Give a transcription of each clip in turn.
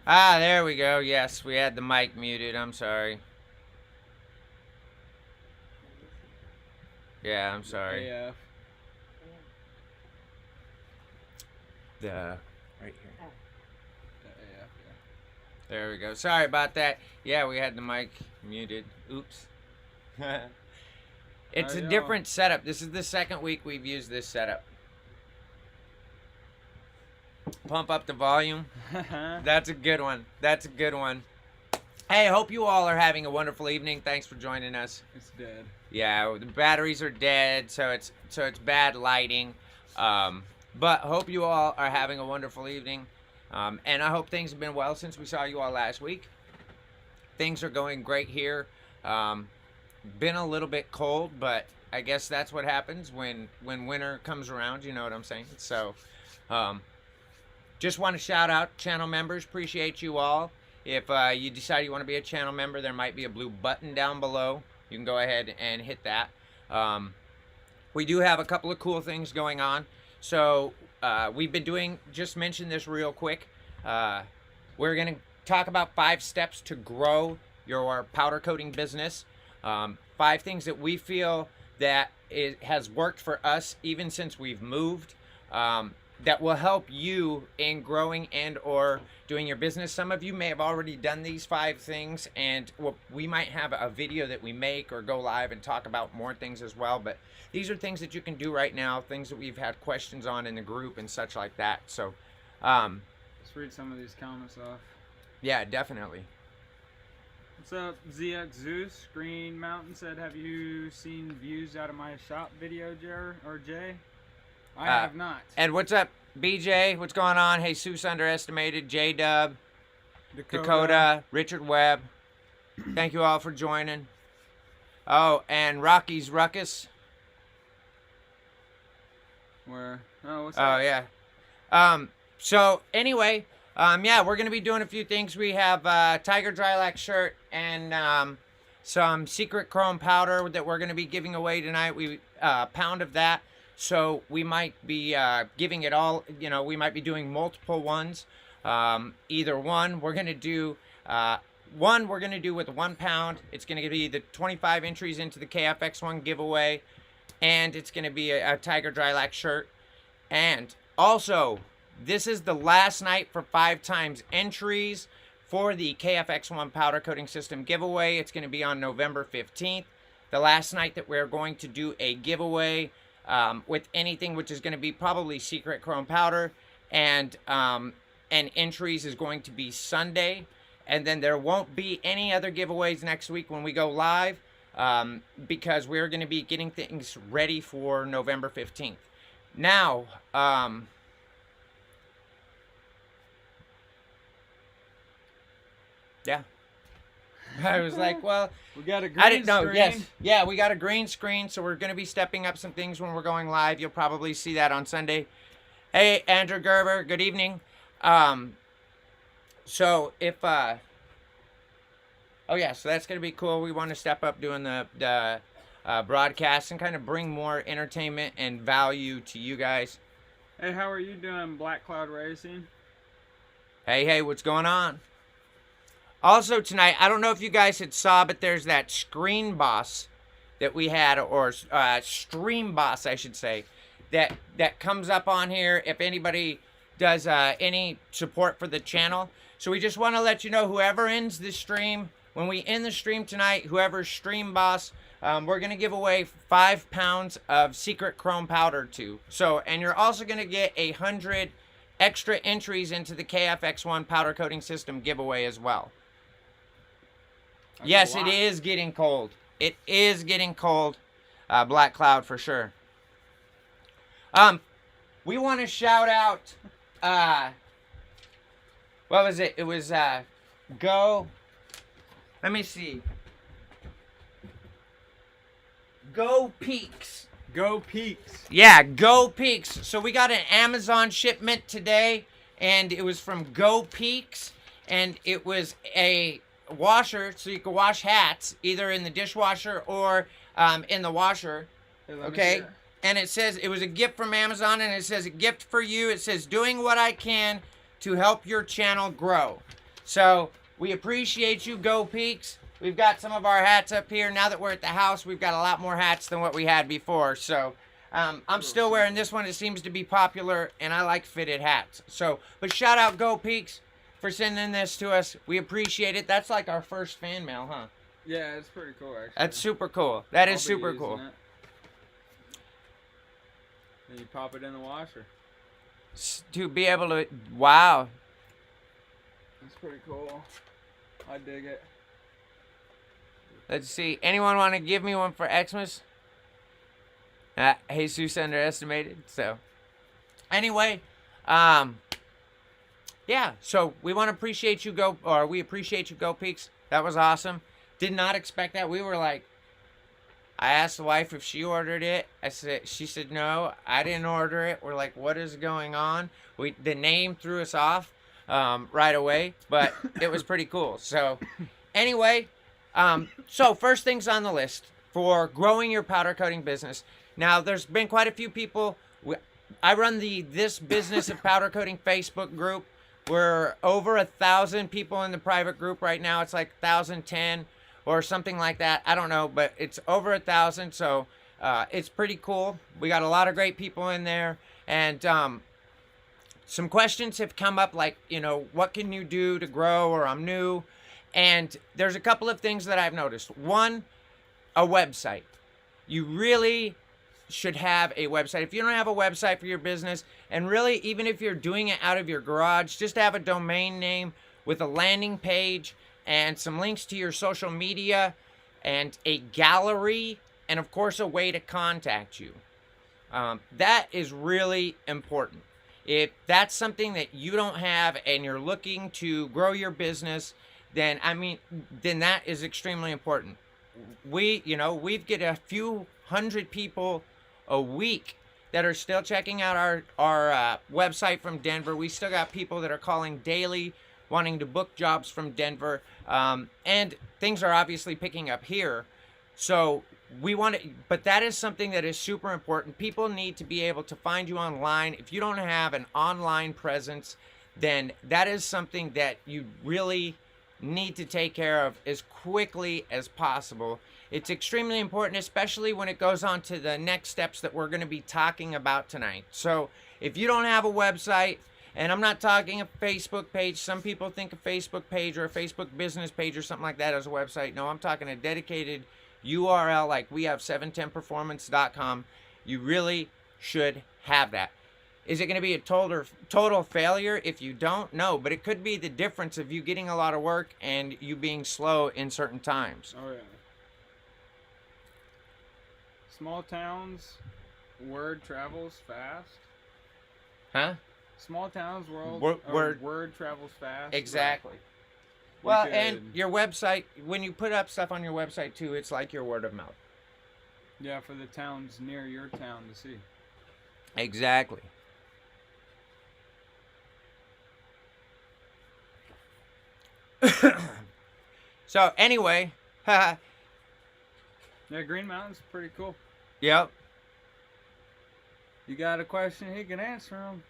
Ah, there we go. Yes, we had the mic muted. I'm sorry. Yeah, I'm sorry. AF. The right here. The AF, yeah. There we go. Sorry about that. Yeah, we had the mic muted. Oops. It's a different setup. This is the second week we've used this setup. Pump up the volume. That's a good one. That's a good one. Hey, hope you all are having a wonderful evening. Thanks for joining us. It's dead. Yeah, the batteries are dead, so it's bad lighting. But hope you all are having a wonderful evening. And I hope things have been well since we saw you all last week. Things are going great here. Been a little bit cold, but I guess that's what happens when winter comes around. You know what I'm saying? So, just want to shout out channel members. Appreciate you all. If you decide you want to be a channel member, there might be a blue button down below. You can go ahead and hit that. We do have a couple of cool things going on. So we've been doing, just mention this real quick. We're going to talk about 5 steps to grow your powder coating business. 5 things that we feel that it has worked for us even since we've moved. That will help you in growing and or doing your business. Some of you may have already done these 5 things, and we might have a video that we make or go live and talk about more things as well. But these are things that you can do right now, things that we've had questions on in the group and such like that. So let's read some of these comments off. Yeah, definitely. What's up, ZX Zeus? Green Mountain said, have you seen views out of my shop video, Jay? I have not. And what's up, BJ? What's going on? Jesus Underestimated, J-Dub, Dakota, Richard Webb. Thank you all for joining. Oh, and Rocky's Ruckus. Where? Oh, what's that? Oh, yeah. So, anyway, yeah, we're going to be doing a few things. We have Tiger Drylac shirt and some secret chrome powder that we're going to be giving away tonight. We pound of that. So we might be giving it all, you know, we might be doing multiple ones. Either one, we're going to do, one we're going to do with 1 pound. It's going to be the 25 entries into the KFX1 giveaway. And it's going to be a Tiger Drylac shirt. And also, this is the last night for 5 times entries for the KFX1 powder coating system giveaway. It's going to be on November 15th. The last night that we're going to do a giveaway with anything, which is going to be probably secret chrome powder, and entries is going to be Sunday, and then there won't be any other giveaways next week when we go live, because we're going to be getting things ready for November 15th. Now, yeah. I was like, well, we got a green I didn't know. screen. Yes, yeah, we got a green screen, so we're going to be stepping up some things when we're going live. You'll probably see that on Sunday. Hey, Andrew Gerber, good evening. So if oh yeah, so that's going to be cool. We want to step up doing the broadcast and kind of bring more entertainment and value to you guys. Hey, how are you doing, Black Cloud Racing? Hey, what's going on? Also tonight, I don't know if you guys had saw, but there's that Screen Boss that we had, or Stream Boss, I should say, that comes up on here if anybody does any support for the channel. So we just want to let you know, whoever ends the stream, when we end the stream tonight, whoever's Stream Boss, we're going to give away 5 pounds of secret chrome powder to. So, and you're also going to get 100 extra entries into the KFX1 powder coating system giveaway as well. Yes, it is getting cold. It is getting cold. Black Cloud for sure. We want to shout out, what was it? It was, let me see. Go Peaks. Go Peaks. Yeah, Go Peaks. So we got an Amazon shipment today, and it was from Go Peaks, and it was a washer, so you can wash hats either in the dishwasher or in the washer. Okay, and it says it was a gift from Amazon, and it says a gift for you. It says doing what I can to help your channel grow. So we appreciate you, Go Peaks. We've got some of our hats up here. Now that we're at the house, we've got a lot more hats than what we had before. So I'm still wearing this one. It seems to be popular, and I like fitted hats. So, but shout out Go Peaks for sending this to us. We appreciate it. That's like our first fan mail, huh? Yeah, it's pretty cool, actually. That's super cool. That I'll is be super using cool. it. Then you pop it in the washer. To be able to, wow. It's pretty cool. I dig it. Let's see. Anyone want to give me one for Xmas? Jesus underestimated. So, anyway, yeah. So we want to appreciate you, we appreciate you, Go Peaks. That was awesome. Did not expect that. We were like, I asked the wife if she ordered it. She said no. I didn't order it. We're like, what is going on? The name threw us off right away, but it was pretty cool. So, anyway, so first things on the list for growing your powder coating business. Now, there's been quite a few people. I run This Business of Powder Coating Facebook group. We're over 1,000 people in the private group right now. It's like 1,010 or something like that. I don't know, but it's over 1,000, so it's pretty cool. We got a lot of great people in there, and some questions have come up like, what can you do to grow, or I'm new, and there's a couple of things that I've noticed. One, a website. You really should have a website. If you don't have a website for your business, and really even if you're doing it out of your garage, just have a domain name with a landing page and some links to your social media and a gallery, and of course a way to contact you. That is really important. If that's something that you don't have and you're looking to grow your business, then that is extremely important. We get a few hundred people a week that are still checking out our website from Denver. We still got people that are calling daily, wanting to book jobs from Denver, and things are obviously picking up here. So but that is something that is super important. People need to be able to find you online. If you don't have an online presence, then that is something that you really need to take care of as quickly as possible. It's extremely important, especially when it goes on to the next steps that we're going to be talking about tonight. So if you don't have a website, and I'm not talking a Facebook page. Some people think a Facebook page or a Facebook business page or something like that as a website. No, I'm talking a dedicated URL like we have 710performance.com. You really should have that. Is it going to be a total failure if you don't? No, but it could be the difference of you getting a lot of work and you being slow in certain times. Oh, yeah. Small towns, word travels fast. Huh? Small towns, word travels fast. Exactly. Well, and your website, when you put up stuff on your website too, it's like your word of mouth. Yeah, for the towns near your town to see. Exactly. So anyway, yeah, Green Mountain's pretty cool. Yep. You got a question, he can answer them.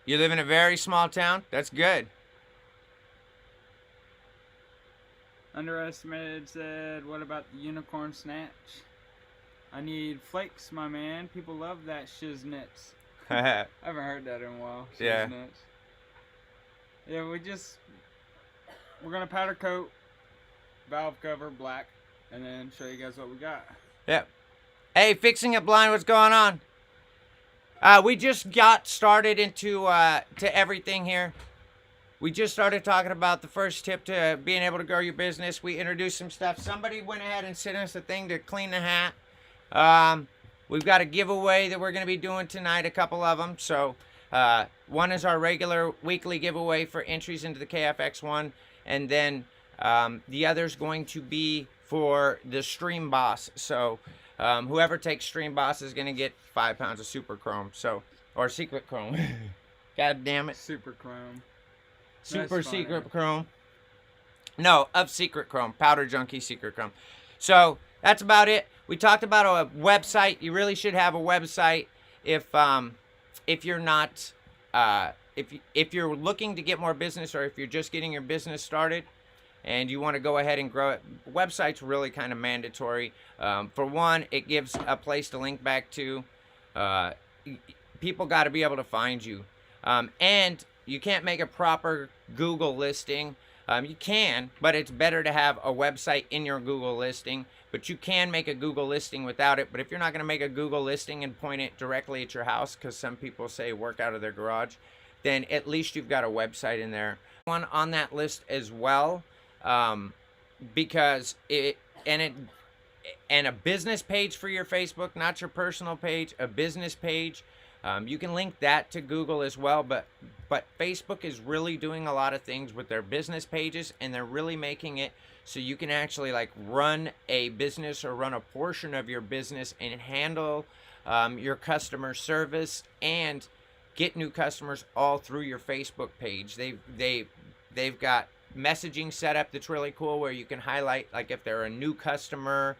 You live in a very small town? That's good. Underestimated said, what about the unicorn snatch? I need flakes, my man. People love that shiznits. I haven't heard that in a while. Yeah. Shiznits. Yeah, we're going to powder coat, valve cover, black, and then show you guys what we got. Yep. Hey, Fixing It Blind, what's going on? We just got started into to everything here. We just started talking about the first tip to being able to grow your business. We introduced some stuff. Somebody went ahead and sent us a thing to clean the hat. We've got a giveaway that we're going to be doing tonight, a couple of them. So one is our regular weekly giveaway for entries into the KFX one. And then the other is going to be for the Stream Boss. So whoever takes Stream Boss is going to get 5 pounds of Super Chrome. Or Secret Chrome. God damn it. Super Chrome. Super Secret Chrome. No, of Secret Chrome. Powder Junkie Secret Chrome. So that's about it. We talked about a website. You really should have a website if you're not if you're looking to get more business, or if you're just getting your business started and you want to go ahead and grow it, website's really kind of mandatory. For one, it gives a place to link back to. People got to be able to find you. And you can't make a proper Google listing. You can, but it's better to have a website in your Google listing. But you can make a Google listing without it. But if you're not going to make a Google listing and point it directly at your house, because some people say work out of their garage, then at least you've got a website in there. One on that list as well, because and a business page for your Facebook, not your personal page, a business page. You can link that to Google as well, but Facebook is really doing a lot of things with their business pages, and they're really making it so you can actually like run a business or run a portion of your business and handle your customer service and get new customers all through your Facebook page. They've got messaging set up that's really cool, where you can highlight like if they're a new customer,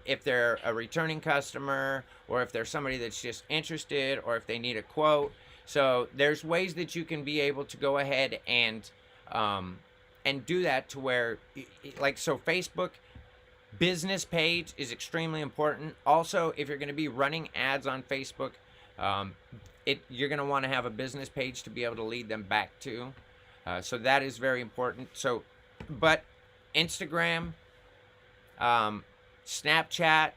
if they're a returning customer, or if there's somebody that's just interested, or if they need a quote. So there's ways that you can be able to go ahead and do that to where, like, so Facebook business page is extremely important. Also, if you're going to be running ads on Facebook, you're going to want to have a business page to be able to lead them back to. So that is very important. So, but Instagram, Snapchat,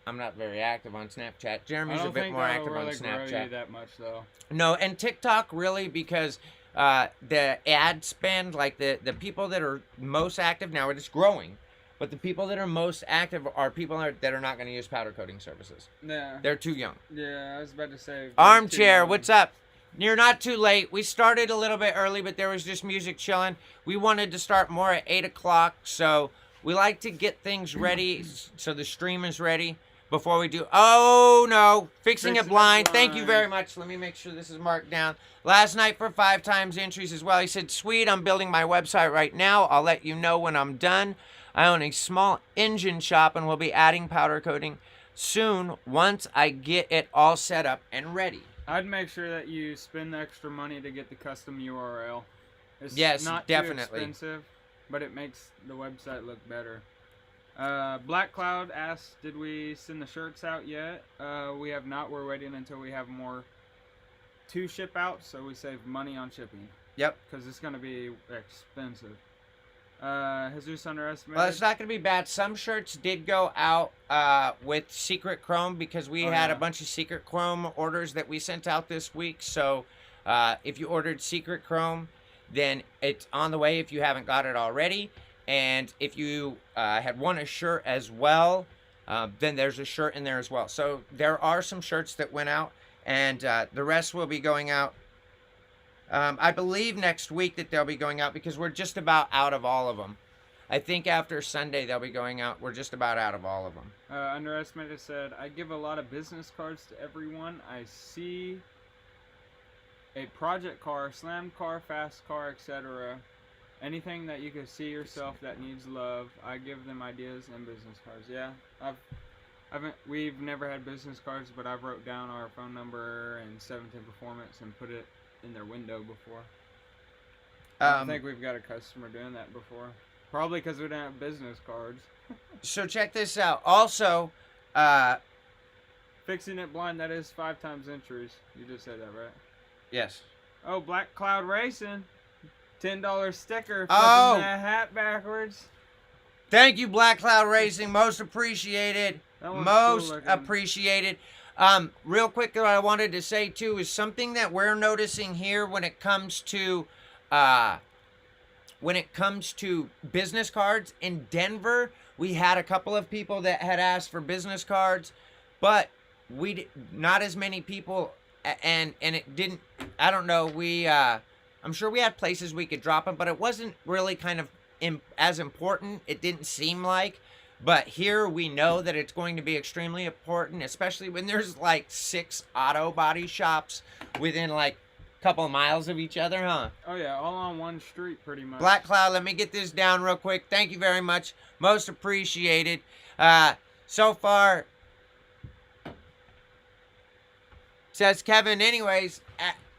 I'm not very active on Snapchat. Jeremy's a bit more active on Snapchat. Grow you that much though. No, and TikTok really, because the ad spend, like the people that are most active now, it's growing, but the people that are most active are people that are not going to use powder coating services. Yeah. They're too young. Yeah, I was about to say. Armchair, what's up? You're not too late. We started a little bit early, but there was just music chilling. We wanted to start more at 8 o'clock, so we like to get things ready so the stream is ready before we do. Oh, no. Fixing it blind. Thank you very much. Let me make sure this is marked down. Last night for 5 times entries as well. He said, sweet, I'm building my website right now. I'll let you know when I'm done. I own a small engine shop and will be adding powder coating soon once I get it all set up and ready. I'd make sure that you spend the extra money to get the custom URL. It's yes, not definitely. too expensive, but it makes the website look better. Black Cloud asked, did we send the shirts out yet? We have not. We're waiting until we have more to ship out, so we save money on shipping. Yep. Because it's going to be expensive. Jesus underestimated. Well, it's not going to be bad. Some shirts did go out with Secret Chrome, because we had a bunch of Secret Chrome orders that we sent out this week. So if you ordered Secret Chrome, then it's on the way if you haven't got it already. And if you had won a shirt as well, then there's a shirt in there as well. So there are some shirts that went out, and the rest will be going out. I believe next week that they'll be going out, because we're just about out of all of them. I think after Sunday they'll be going out. We're just about out of all of them. Underestimated said, I give a lot of business cards to everyone. I see a project car, slam car, fast car, etc. Anything that you can see yourself that needs love, I give them ideas and business cards. Yeah, we've never had business cards, but I've wrote down our phone number and 17 Performance and put it in their window before. I don't think we've got a customer doing that before. Probably because we don't have business cards. So check this out. Also, Fixing it blind, that is 5 times entries. You just said that, right? yes. Oh, Black Cloud Racing. $10 sticker. Oh. Flipping that hat backwards. Thank you, Black Cloud Racing. Most appreciated. That one's Most cool looking. appreciated. Real quick, what I wanted to say too is something that we're noticing here when it comes to business cards. In Denver, we had a couple of people that had asked for business cards, but not as many people, and it didn't. I don't know. I'm sure we had places we could drop them, but it wasn't really kind of as important. It didn't seem like. But here we know that it's going to be extremely important, especially when there's like 6 auto body shops within like a couple of miles of each other, huh? Oh yeah, all on one street pretty much. Black Cloud, let me get this down real quick. Thank you very much. Most appreciated. So far, says Kevin, anyways,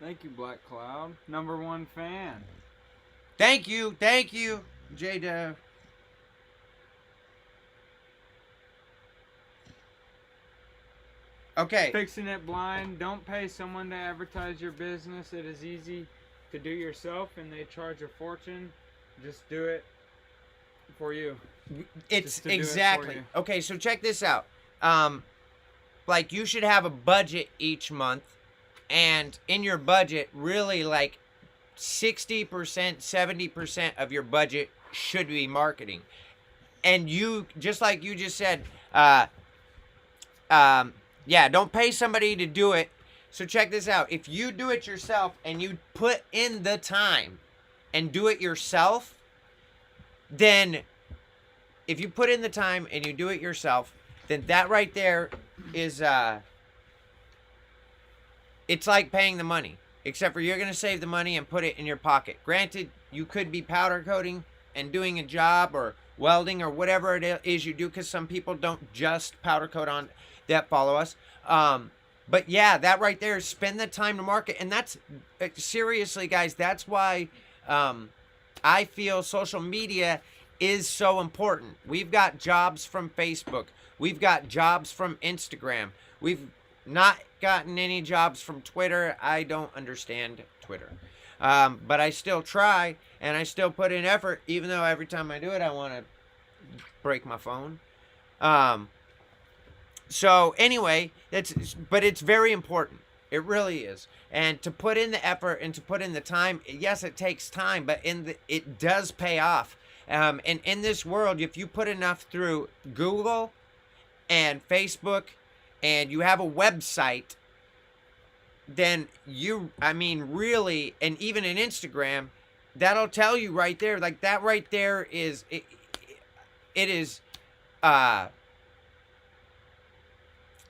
Thank you, Black Cloud. #1 fan. Thank you, J-Dub. Okay. Fixing it blind. Don't pay someone to advertise your business. It is easy to do yourself, and they charge a fortune. Just do it for you. It's exactly. Okay, so check this out. Like, you should have a budget each month, and in your budget, really, like 60%, 70% of your budget should be marketing. And you, just like you just said, yeah, don't pay somebody to do it. So check this out. If you do it yourself and you put in the time and do it yourself, then if you put in the time and you do it yourself, then that right there is, it's like paying the money. Except for you're going to save the money and put it in your pocket. Granted, you could be powder coating and doing a job or welding or whatever it is you do, because some people don't just powder coat on that follow us. But yeah, that right there is spend the time to market. And that's, seriously, guys, that's why I feel social media is so important. We've got jobs from Facebook. We've got jobs from Instagram. We've not gotten any jobs from Twitter. I don't understand Twitter. But I still try, and I still put in effort, even though every time I do it, I want to break my phone. So anyway, but it's very important. It really is. And to put in the effort and to put in the time, yes, it takes time, but it does pay off. And in this world, if you put enough through Google and Facebook and you have a website, then really, and even in Instagram, that'll tell you right there, like that right there is, it is,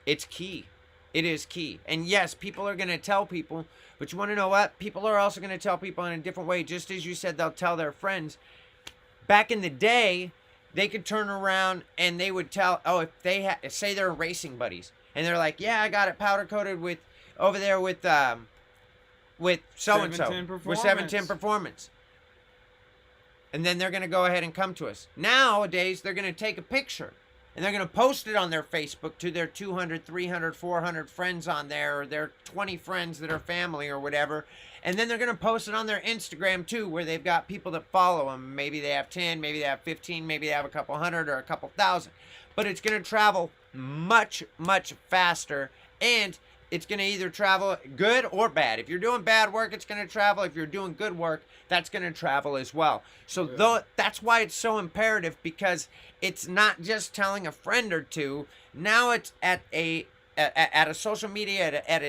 it's key. It is key. And yes, people are going to tell people, but you want to know what? People are also going to tell people in a different way. Just as you said, they'll tell their friends. Back in the day, they could turn around and they would tell, if they say they're racing buddies, and they're like, yeah, I got it powder coated with over there with so and so with 710 Performance. And then they're going to go ahead and come to us. Nowadays, they're going to take a picture and they're going to post it on their Facebook to their 200, 300, 400 friends on there, or their 20 friends that are family or whatever. And then they're going to post it on their Instagram too, where they've got people that follow them. Maybe they have 10, maybe they have 15, maybe they have a couple hundred or a couple thousand. But it's going to travel much, much faster, and it's going to either travel good or bad. If you're doing bad work, it's going to travel. If you're doing good work, that's going to travel as well. So that's why it's so imperative, because it's not just telling a friend or two. Now it's at a social media at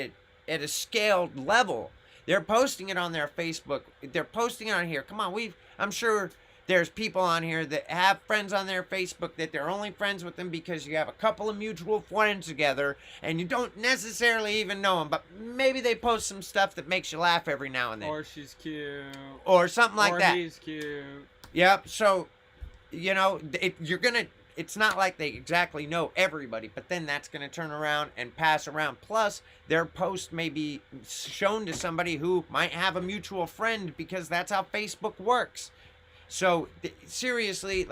a scaled level. They're posting it on their Facebook. They're posting it on here. Come on, I'm sure there's people on here that have friends on their Facebook that they're only friends with them because you have a couple of mutual friends together and you don't necessarily even know them, but maybe they post some stuff that makes you laugh every now and then. Or she's cute. Or something like that. Or he's cute. Yep. So, it's not like they exactly know everybody, but then that's going to turn around and pass around. Plus, their post may be shown to somebody who might have a mutual friend, because that's how Facebook works. So, seriously,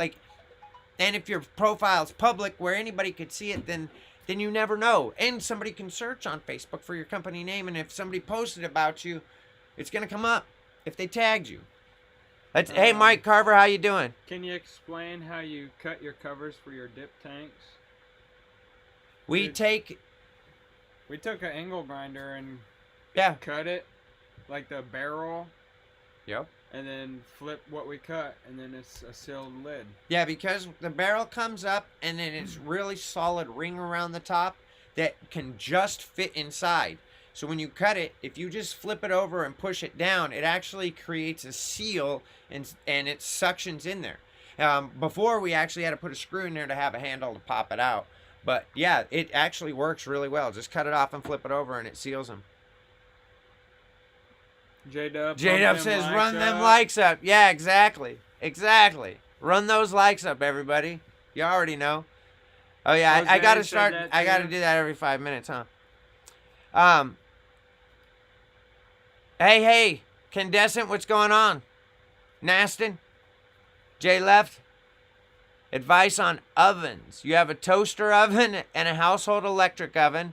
and if your profile's public where anybody could see it, then you never know. And somebody can search on Facebook for your company name, and if somebody posted about you, it's going to come up if they tagged you. Hey, Mike Carver, how you doing? Can you explain how you cut your covers for your dip tanks? We took an angle grinder and cut it, like the barrel. Yep. And then flip what we cut, and then it's a sealed lid. Yeah, because the barrel comes up, and then it's really solid ring around the top that can just fit inside. So when you cut it, if you just flip it over and push it down, it actually creates a seal, and it suctions in there. Before, we actually had to put a screw in there to have a handle to pop it out. But yeah, it actually works really well. Just cut it off and flip it over, and it seals them. J-Dub says, run them likes up. Yeah, exactly. Run those likes up, everybody. You already know. Oh, yeah, I got to start. I got to do that every 5 minutes, huh? Hey, Condescent, what's going on? Nastin? Jay left. Advice on ovens. You have a toaster oven and a household electric oven,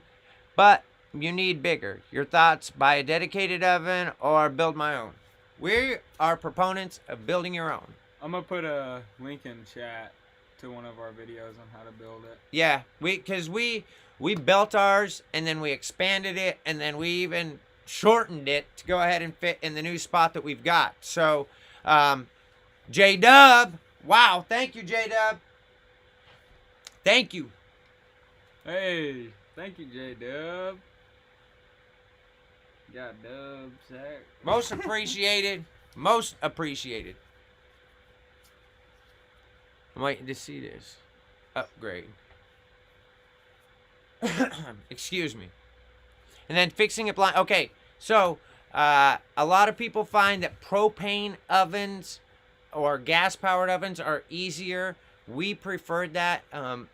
but you need bigger. Your thoughts: buy a dedicated oven or build my own? We are proponents of building your own. I'm gonna put a link in chat to one of our videos on how to build it. Yeah, because we built ours and then we expanded it and then we even shortened it to go ahead and fit in the new spot that we've got. So, J-Dub, wow, thank you, J-Dub. Thank you. Hey, thank you, J-Dub. Got dub, Zach. Most appreciated. Most appreciated. I'm waiting to see this. Upgrade. Excuse me. And then fixing it blind. Okay, so a lot of people find that propane ovens or gas-powered ovens are easier. We preferred that.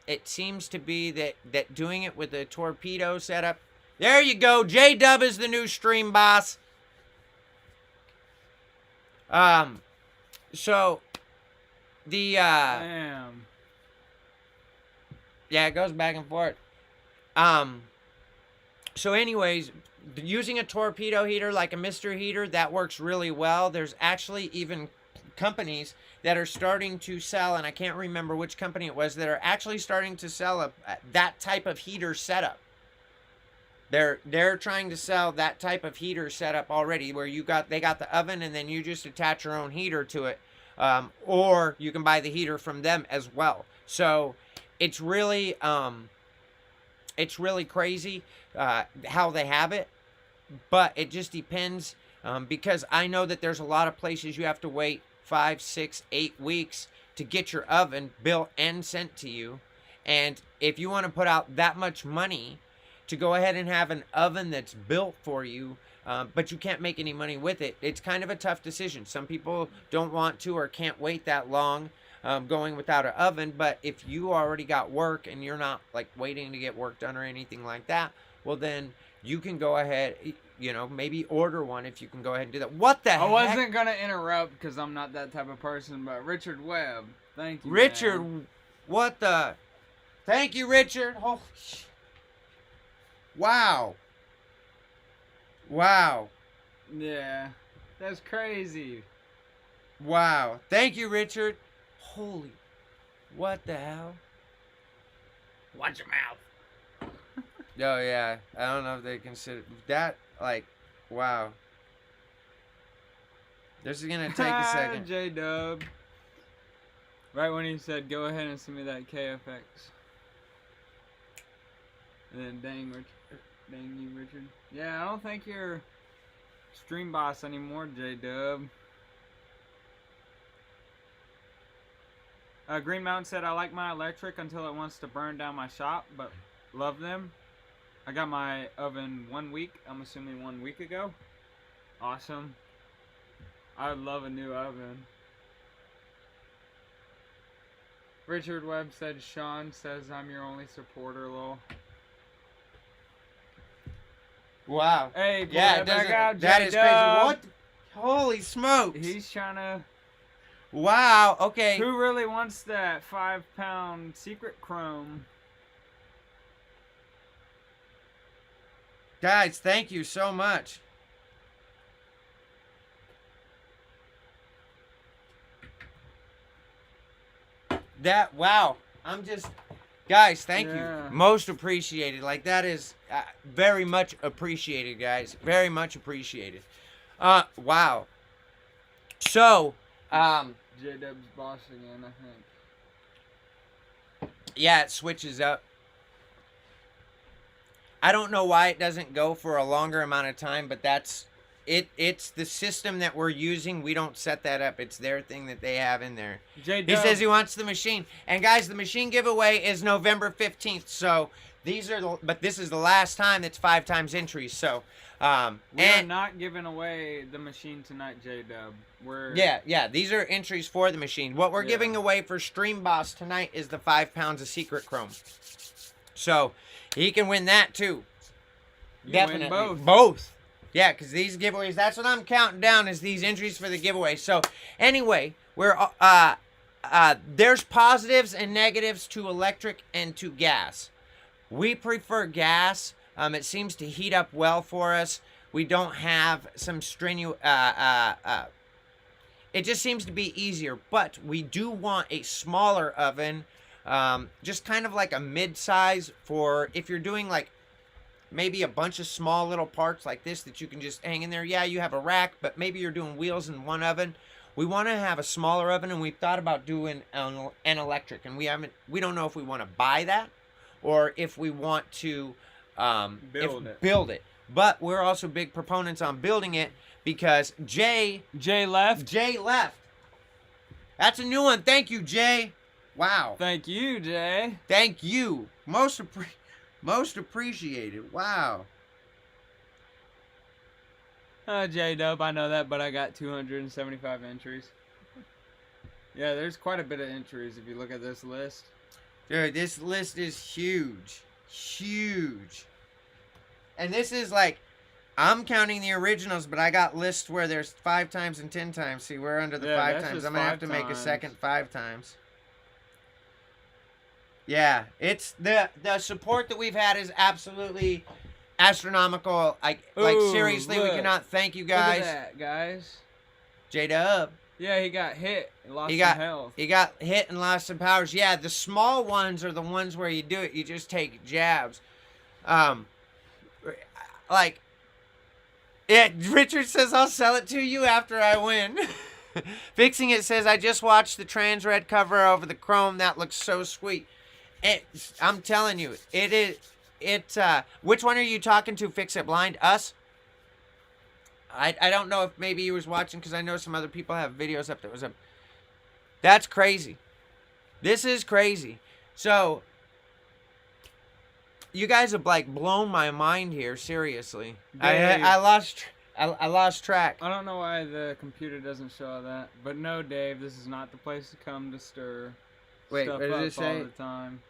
It seems to be that doing it with a torpedo setup. There you go. J-Dub is the new stream boss. So the Damn. yeah, it goes back and forth. So anyways, using a torpedo heater like a Mr. Heater, that works really well. There's actually even companies that are starting to sell, and I can't remember which company it was, that are actually starting to sell that type of heater setup. They're trying to sell that type of heater setup already, where they got the oven and then you just attach your own heater to it, or you can buy the heater from them as well. So it's really crazy how they have it, but it just depends, because I know that there's a lot of places you have to wait 5, 6, 8 weeks to get your oven built and sent to you. And if you want to put out that much money to go ahead and have an oven that's built for you, but you can't make any money with it, it's kind of a tough decision. Some people don't want to or can't wait that long going without an oven, but if you already got work and you're not like waiting to get work done or anything like that, well then you can go ahead, maybe order one if you can go ahead and do that. What the heck? I wasn't gonna interrupt because I'm not that type of person, but Richard Webb, thank you, Richard, man. what the? Thank you, Richard. Oh, wow. Wow. Yeah, that's crazy. Wow. Thank you, Richard. Holy, what the hell? Watch your mouth. Oh, yeah. I don't know if they consider that, like, wow. This is going to take a second. J-Dub. Right when he said, go ahead and send me that KFX. And then, dang you, Richard. Yeah, I don't think you're stream boss anymore, J-Dub. Green Mountain said, I like my electric until it wants to burn down my shop, but love them. I got my oven 1 week. I'm assuming 1 week ago. Awesome. I would love a new oven. Richard Webb said, Sean says I'm your only supporter, lol. Wow. Hey, pull yeah, that back out, that is crazy. What? Holy smokes. He's trying to... Wow, okay. Who really wants that 5-pound secret chrome? Guys, thank you so much. Wow. Guys, thank you. Most appreciated. Like, that is very much appreciated, guys. Very much appreciated. Wow. So, J-Dub's boss again, I think. Yeah, it switches up. I don't know why it doesn't go for a longer amount of time, but that's it. It's the system that we're using. We don't set that up. It's their thing that they have in there. J-Dub. He says he wants the machine. And guys, the machine giveaway is November 15th. So this is the last time it's 5 times entries. So we are not giving away the machine tonight, J-Dub. Yeah. These are entries for the machine. What we're giving away for Stream Boss tonight is the 5 pounds of secret chrome. So he can win that too. You Definitely win both. Yeah, because these giveaways, that's what I'm counting down is these entries for the giveaway. So anyway, there's positives and negatives to electric and to gas. We prefer gas. It seems to heat up well for us. We don't have some strenuous. It just seems to be easier. But we do want a smaller oven, just kind of like a mid-size for if you're doing like maybe a bunch of small little parts like this that you can just hang in there. Yeah, you have a rack, but maybe you're doing wheels in one oven. We want to have a smaller oven, and we've thought about doing an electric, and we don't know if we want to buy that or if we want to build it. But we're also big proponents on building it because Jay left. That's a new one. Thank you, Jay. Wow. Thank you, Jay. Thank you. Most appreciated. Wow. J-Dub, I know that, but I got 275 entries. Yeah, there's quite a bit of entries if you look at this list. Dude, this list is huge. Huge. And this is like, I'm counting the originals, but I got lists where there's 5 times and 10 times. See, we're under the 5 times. I'm going to have to make a second 5 times. Yeah, it's the support that we've had is absolutely astronomical. Like seriously, we cannot thank you guys. Look at that, guys. J-Dub. Yeah, he got hit and lost some health. He got hit and lost some powers. Yeah, the small ones are the ones where you do it. You just take jabs. Richard says, I'll sell it to you after I win. Fixing It says, I just watched the trans red cover over the chrome. That looks so sweet. I'm telling you, it is. Which one are you talking to, Fix It Blind? Us? I don't know if maybe you was watching because I know some other people have videos up that was up. That's crazy. This is crazy. So, you guys have like blown my mind here. Seriously, I lost track. I don't know why the computer doesn't show that, but no, Dave, this is not the place to come to stir. Wait, stuff what did up it say? all the time.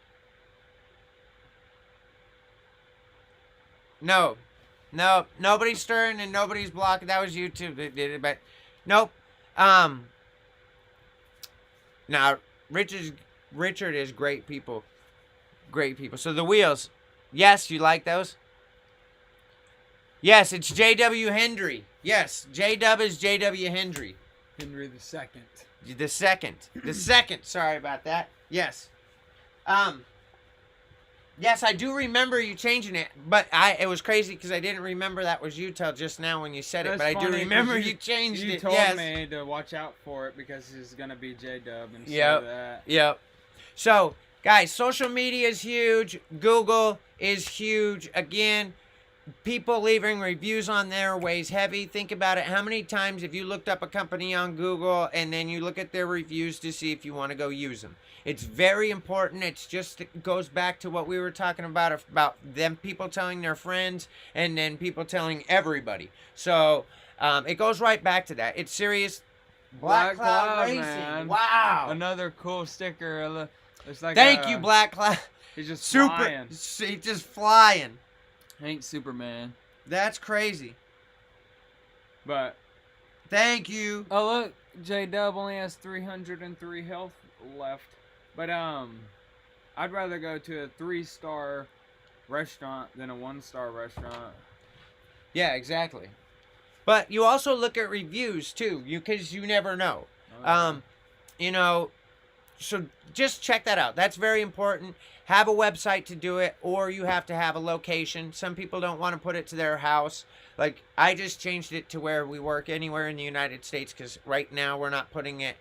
No, nobody's stirring and nobody's blocking. That was YouTube that did it, but nope. Now Richard is great people. So the wheels, yes, you like those? Yes, it's J.W. Hendry. Yes, J-Dub is J.W. Hendry. Henry the Second. The second. Sorry about that. Yes. Yes, I do remember you changing it, but it was crazy because I didn't remember that was you till just now when you said it. But I do remember you changed it. You told me to watch out for it because it's gonna be J-Dub instead of that. Yep. So, guys, social media is huge. Google is huge. Again, people leaving reviews on there weighs heavy. Think about it. How many times have you looked up a company on Google and then you look at their reviews to see if you want to go use them? It's very important. It goes back to what we were talking about them people telling their friends and then people telling everybody. So it goes right back to that. It's serious. Black Cloud Racing. Man. Wow. Another cool sticker. It's like Thank you, Black Cloud. He's just flying. He's just flying. Ain't Superman. That's crazy. But thank you. Oh look, J-Dub only has 303 health left. But I'd rather go to a 3-star restaurant than a 1-star restaurant. Yeah, exactly. But you also look at reviews too, because you never know. Okay. So just check that out. That's very important. Have a website to do it, or you have to have a location. Some people don't want to put it to their house. Like, I just changed it to where we work anywhere in the United States, because right now we're not putting it.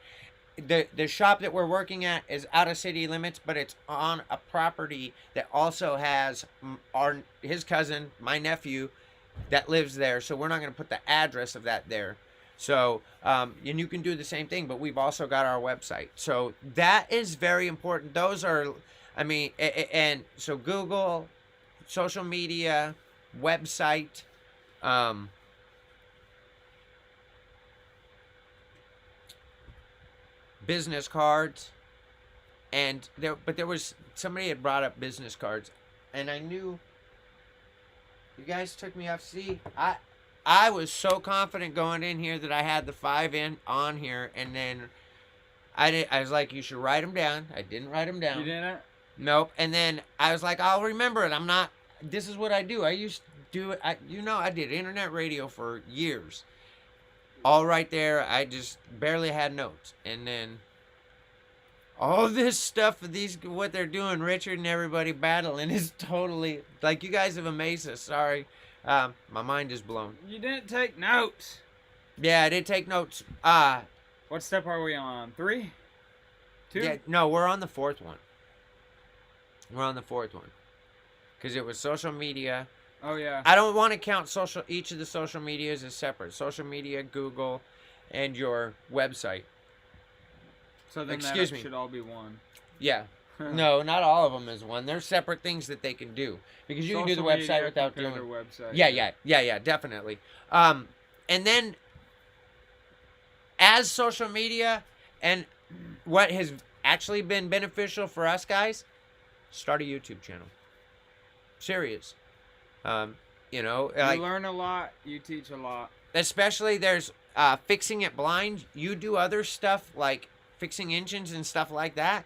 The shop that we're working at is out of city limits, but it's on a property that also has his cousin, my nephew, that lives there. So we're not going to put the address of that there. So, and you can do the same thing, but we've also got our website. So that is very important. Those are, and so Google, social media, website, business cards, and there was somebody had brought up business cards, and I knew you guys took me off. See, I was so confident going in here that I had the 5 in on here, and then I was like, you should write them down. I didn't write them down. You didn't? Nope. And then I was like, I'll remember it. I'm not. This is what I do. I used to do it. I did internet radio for years. All right there. I just barely had notes, and then all this stuff, what they're doing, Richard and everybody battling, is totally like, you guys have amazed us. Sorry, my mind is blown. You didn't take notes. Yeah, I did take notes. What step are we on? 3? 2? Yeah, no, we're on the 4th one. We're on the 4th one, because it was social media. Oh yeah. I don't want to count each of the social medias as separate. Social media, Google, and your website. So then Excuse that me. should all be one. Yeah. No, not all of them is one. They're separate things that they can do, because you can do the Social website media without compared doing. to website. Yeah, definitely. And then as social media, and what has actually been beneficial for us guys, start a YouTube channel. Serious. You learn a lot. You teach a lot. especially there's fixing it blind. You do other stuff like fixing engines and stuff like that.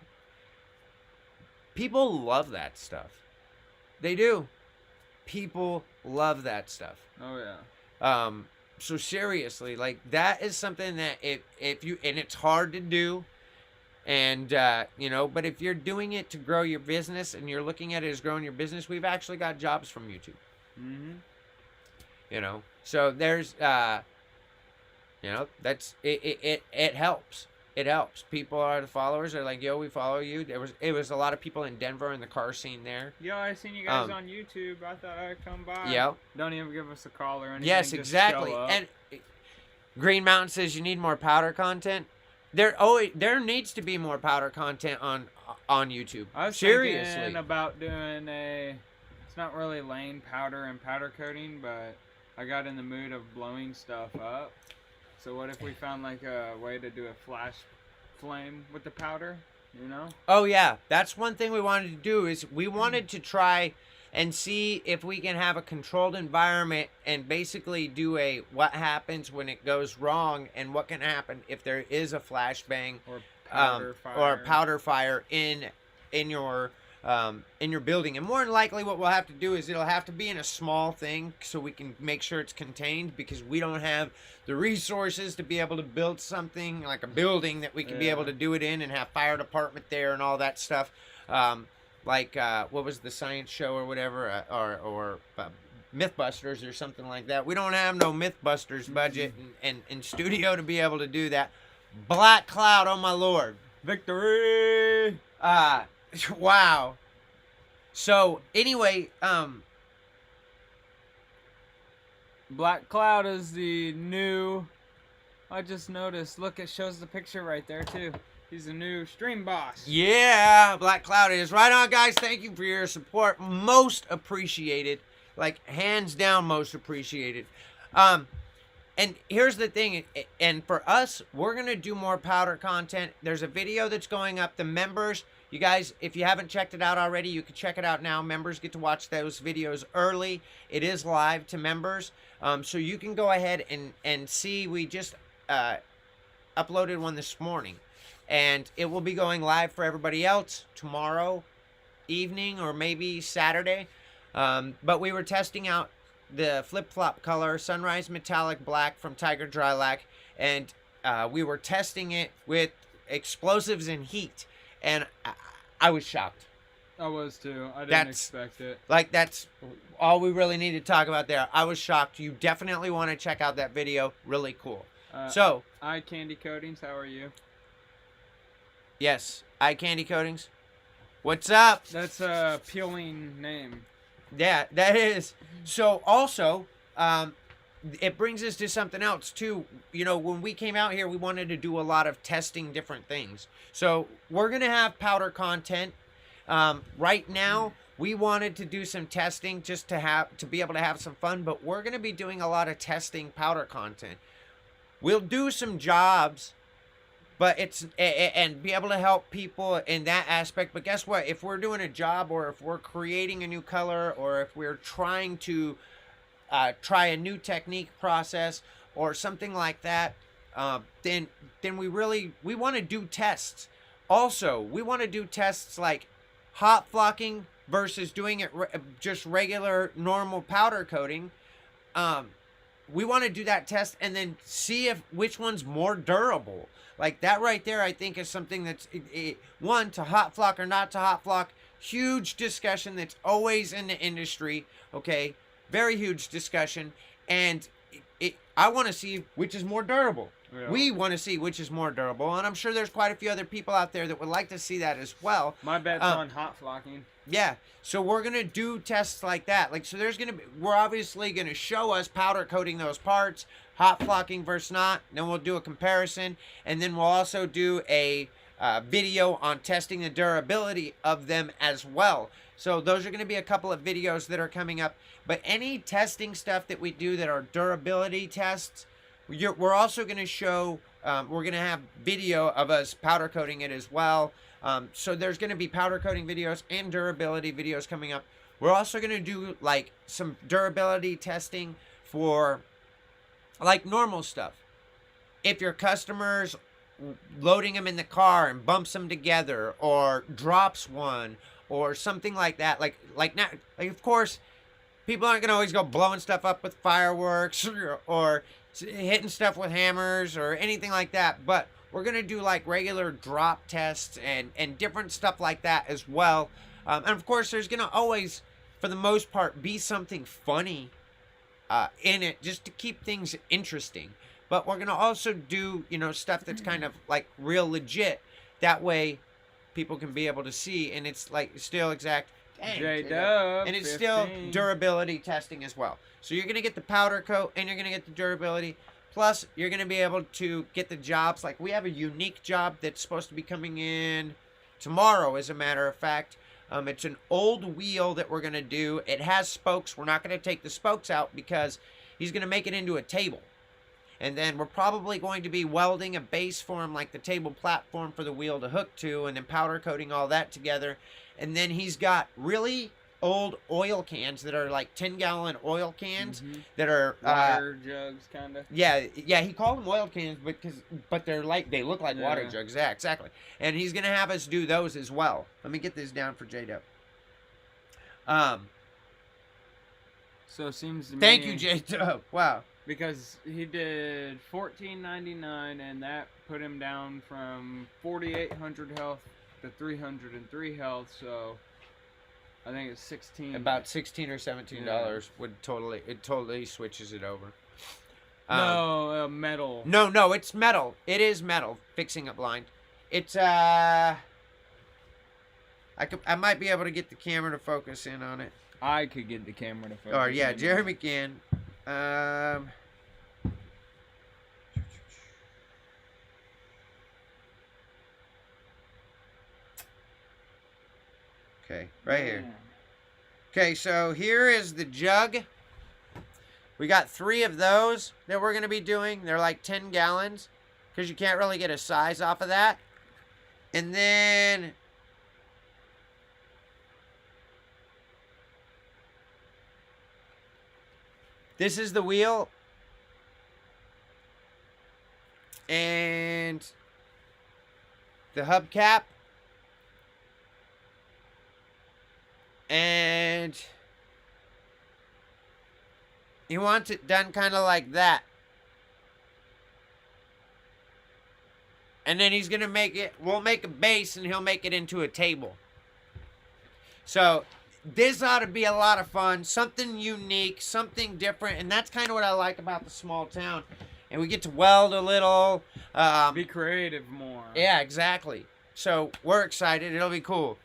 People love that stuff. They do. People love that stuff. Oh yeah. So seriously, like, that is something that if you, and it's hard to do, and but if you're doing it to grow your business and you're looking at it as growing your business, we've actually got jobs from YouTube. Mm-hmm. So there's that's it helps. It helps. People are the followers. They're like, yo, we follow you. It was a lot of people in Denver in the car scene there. Yo, I seen you guys on YouTube. I thought I'd come by. Yeah. Don't even give us a call or anything. Yes, just exactly. show up. And Green Mountain says you need more powder content. There needs to be more powder content on YouTube. I was Seriously. thinking about doing it's not really laying powder and powder coating, but I got in the mood of blowing stuff up. So what if we found like a way to do a flash flame with the powder, Oh yeah, that's one thing we wanted to do, is we wanted to try and see if we can have a controlled environment and basically do a what happens when it goes wrong and what can happen if there is a flashbang or powder fire in your building. And more than likely what we'll have to do is it'll have to be in a small thing so we can make sure it's contained, because we don't have the resources to be able to build something like a building that we can be able to do it in and have fire department there and all that stuff. What was the science show or whatever, or Mythbusters or something like that. We don't have no Mythbusters budget and studio to be able to do that. Black Cloud, oh my lord. Victory! Wow. So anyway, Black Cloud is the new. I just noticed. Look, it shows the picture right there too. He's the new stream boss. Yeah, Black Cloud is right on, guys. Thank you for your support. Most appreciated, like hands down, most appreciated. And here's the thing, and for us, we're gonna do more powder content. There's a video that's going up. The members, you guys, if you haven't checked it out already, you can check it out now. Members get to watch those videos early. It is live to members, so you can go ahead and see. We just uploaded one this morning, and it will be going live for everybody else tomorrow evening or maybe Saturday. But we were testing out the flip-flop color Sunrise Metallic Black from Tiger Drylac, and we were testing it with explosives and heat, and I was shocked. I was too. I didn't expect it. Like, that's all we really need to talk about there. I was shocked. You definitely want to check out that video. Really cool. So, Eye Candy Coatings, how are you? Yes, Eye Candy Coatings. What's up? That's a peeling name. Yeah, that is. So also, it brings us to something else too. When we came out here, we wanted to do a lot of testing different things. So we're gonna have powder content. Right now, we wanted to do some testing just to be able to have some fun. But we're gonna be doing a lot of testing powder content. We'll do some jobs, but and be able to help people in that aspect. But guess what? If we're doing a job, or if we're creating a new color, or if we're trying to try a new technique process or something like that, then we want to do tests. Also, we want to do tests like hot flocking versus doing it just regular normal powder coating. We want to do that test and then see if which one's more durable. Like that right there, I think is something that's one, to hot flock or not to hot flock. Huge discussion that's always in the industry. Okay, very huge discussion, and I want to see which is more durable. Yeah. We want to see which is more durable, and I'm sure there's quite a few other people out there that would like to see that as well. My bet's on hot flocking. Yeah, so we're gonna do tests like that. Like, so we're obviously gonna show us powder coating those parts, hot flocking versus not. Then we'll do a comparison, and then we'll also do a video on testing the durability of them as well. So those are going to be a couple of videos that are coming up. But any testing stuff that we do that are durability tests, we're also going to show, we're going to have video of us powder coating it as well. So there's going to be powder coating videos and durability videos coming up. We're also going to do like some durability testing for like normal stuff. If your customer's loading them in the car and bumps them together or drops one or something like that, like now, like of course people aren't gonna always go blowing stuff up with fireworks or hitting stuff with hammers or anything like that, but we're gonna do like regular drop tests and different stuff like that as well. And of course there's gonna always, for the most part, be something funny in it just to keep things interesting. But we're going to also do, stuff that's kind of like real legit. That way people can be able to see, and it's like still exact. J-Dub, and it's 15. still durability testing as well. So you're going to get the powder coat and you're going to get the durability. Plus, you're going to be able to get the jobs. Like we have a unique job that's supposed to be coming in tomorrow, as a matter of fact. It's an old wheel that we're going to do. It has spokes. We're not going to take the spokes out because he's going to make it into a table. And then we're probably going to be welding a base for him, like the table platform for the wheel to hook to, and then powder coating all that together. And then he's got really old oil cans that are like 10-gallon oil cans that are water jugs, kind of. Yeah, he called them oil cans, but they're like, they look like water jugs. Yeah, exactly. And he's gonna have us do those as well. Let me get this down for J-Dub. So it seems to me. Thank you, J-Dub. Wow. Because he did $14.99, and that put him down from 4,800 health to 303 health. So I think it's about $16 or $17 would totally switches it over. Metal. No, it's metal. It is metal. Fixing it blind. It's I might be able to get the camera to focus in on it. I could get the camera to focus. Oh yeah, Jeremy can. Okay, right here. Okay, so here is the jug. We got 3 of those that we're going to be doing. They're like 10 gallons because you can't really get a size off of that. And then this is the wheel. And the hubcap. And he wants it done kind of like that. And then he's going to we'll make a base and he'll make it into a table. So this ought to be a lot of fun. Something unique, something different. And that's kind of what I like about the small town. And we get to weld a little. Be creative more. Yeah, exactly. So we're excited. It'll be cool.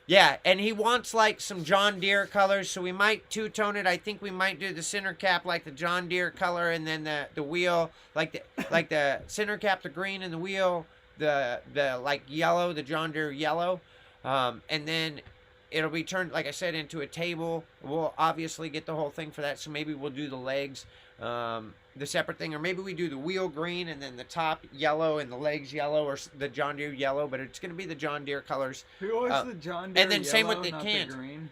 Yeah, and he wants like some John Deere colors, so we might two-tone it. I think we might do the center cap like the John Deere color, and then the wheel like the center cap, the green, and the wheel the like yellow, the John Deere yellow, and then it'll be turned, like I said, into a table. We'll obviously get the whole thing for that, so maybe we'll do the legs, the separate thing, or maybe we do the wheel green and then the top yellow and the legs yellow, or the John Deere yellow, but it's going to be the John Deere colors. Who was the John Deere and then yellow, same with the not cans. The green?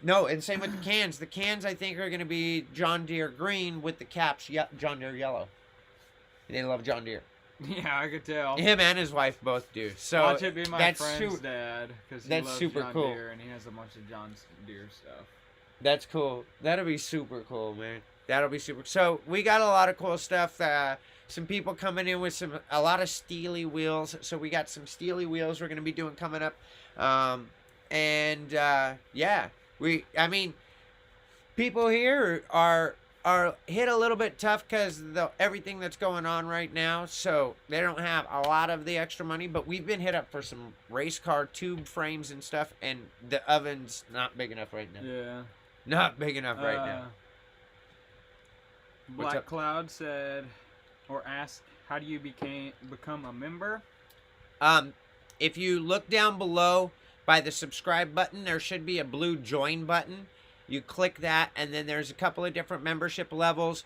No, and same with the cans. The cans, I think, are going to be John Deere green with the caps John Deere yellow. They love John Deere. Yeah, I could tell. Him and his wife both do. So Watch it be my that's friend's dad, because he that's loves super John cool. Deere and he has a bunch of John Deere stuff. That's cool. That'll be super cool, man. That'll be super. So we got a lot of cool stuff. Some people coming in with a lot of steely wheels. So we got some steely wheels we're gonna be doing coming up. Yeah, I mean, people here are hit a little bit tough because everything that's going on right now. So they don't have a lot of the extra money. But we've been hit up for some race car tube frames and stuff, and the oven's not big enough right now. Yeah. Not big enough right now. Black Cloud said, or asked, how do you become a member? If you look down below by the subscribe button, there should be a blue join button. You click that, and then there's a couple of different membership levels,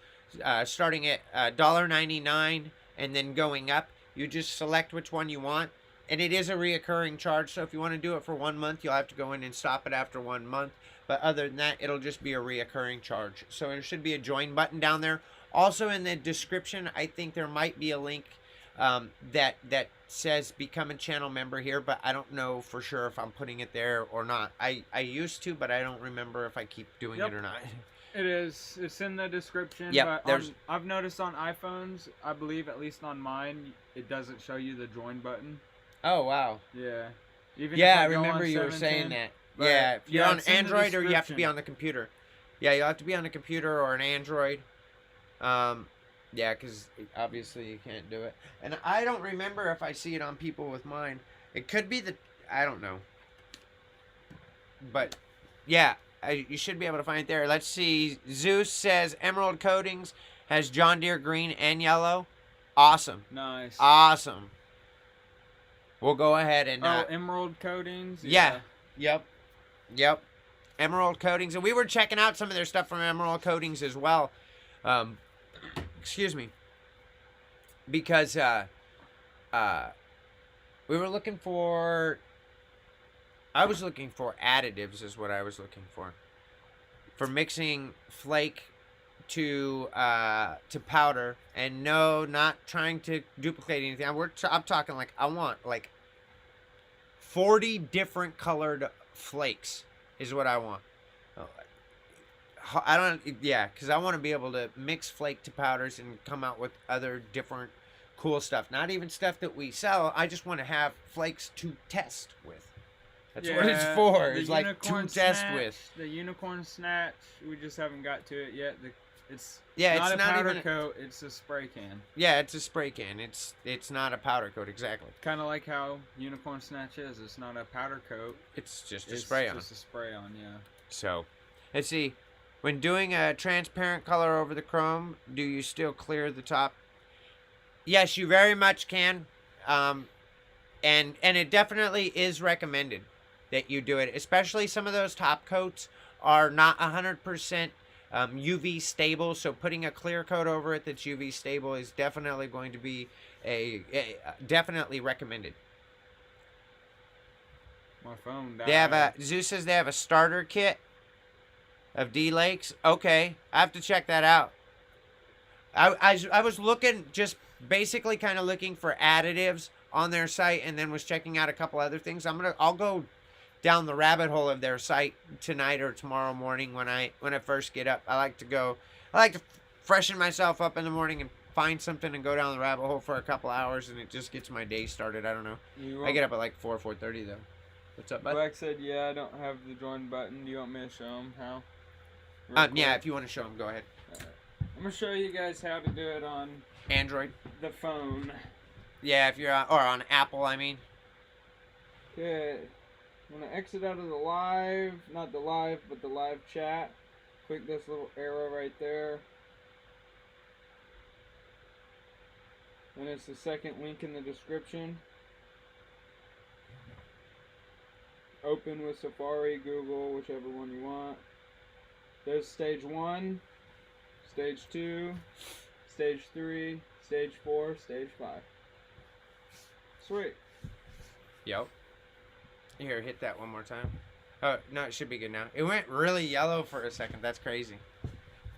starting at $1.99 and then going up. You just select which one you want, and it is a reoccurring charge. So if you want to do it for 1 month, you'll have to go in and stop it after 1 month. But other than that, it'll just be a reoccurring charge. So there should be a join button down there. Also in the description, I think there might be a link that says become a channel member here, but I don't know for sure if I'm putting it there or not. I used to, but I don't remember if I keep doing it or not. It is. It's in the description. Yep, but I've noticed on iPhones, I believe at least on mine, it doesn't show you the join button. Oh, wow. Yeah. Even Yeah, if I remember you were saying that. Yeah, if you're on Android or you have to be on the computer. Yeah, you'll have to be on a computer or an Android. Yeah, because obviously you can't do it. And I don't remember if I see it on people with mine. It could be I don't know. But, yeah, you should be able to find it there. Let's see. Zeus says Emerald Coatings has John Deere green and yellow. Awesome. Nice. Awesome. We'll go ahead and... Emerald Coatings? Yeah. Yep. Emerald Coatings. And we were checking out some of their stuff from Emerald Coatings as well. Excuse me. Because we were looking for... I was looking for additives is what I was looking for. For mixing flake to powder. And no, not trying to duplicate anything. I'm talking like I want like 40 different colored flakes is what I want. Because I want to be able to mix flake to powders and come out with other different cool stuff. Not even stuff that we sell. I just want to have flakes to test with. That's what it's for. It's like to test with. The unicorn snatch, we just haven't got to it yet. It's not not a powder even coat, it's a spray can. Yeah, it's a spray can. It's not a powder coat, exactly. Kind of like how unicorn snatch is. It's not a powder coat. It's just a spray on. It's just a spray on, yeah. So, let's see. When doing a transparent color over the chrome, do you still clear the top? Yes, you very much can. And it definitely is recommended that you do it. Especially some of those top coats are not 100% UV stable. So putting a clear coat over it that's UV stable is definitely going to be definitely recommended. My phone died. They have Zeus says they have a starter kit of D-Lakes. Okay, I have to check that out. I was looking, just basically kind of looking for additives on their site, and then was checking out a couple other things. I'll go down the rabbit hole of their site tonight or tomorrow morning when I first get up. I like to freshen myself up in the morning and find something and go down the rabbit hole for a couple hours, and it just gets my day started. I don't know. I get up at like 4:30 though. What's up, bud? Black said, yeah, I don't have the join button. Do you want me to show him how? Yeah, if you want to show them, go ahead. I'm going to show you guys how to do it on Android. the phone. Yeah, if you're or on Apple, I mean. Okay. I'm going to exit out of the live, not the live, but the live chat. Click this little arrow right there. And it's the second link in the description. Open with Safari, Google, whichever one you want. There's stage 1, stage 2, stage 3, stage 4, stage 5. Sweet. Yep. Here, hit that one more time. Oh, no, it should be good now. It went really yellow for a second. That's crazy.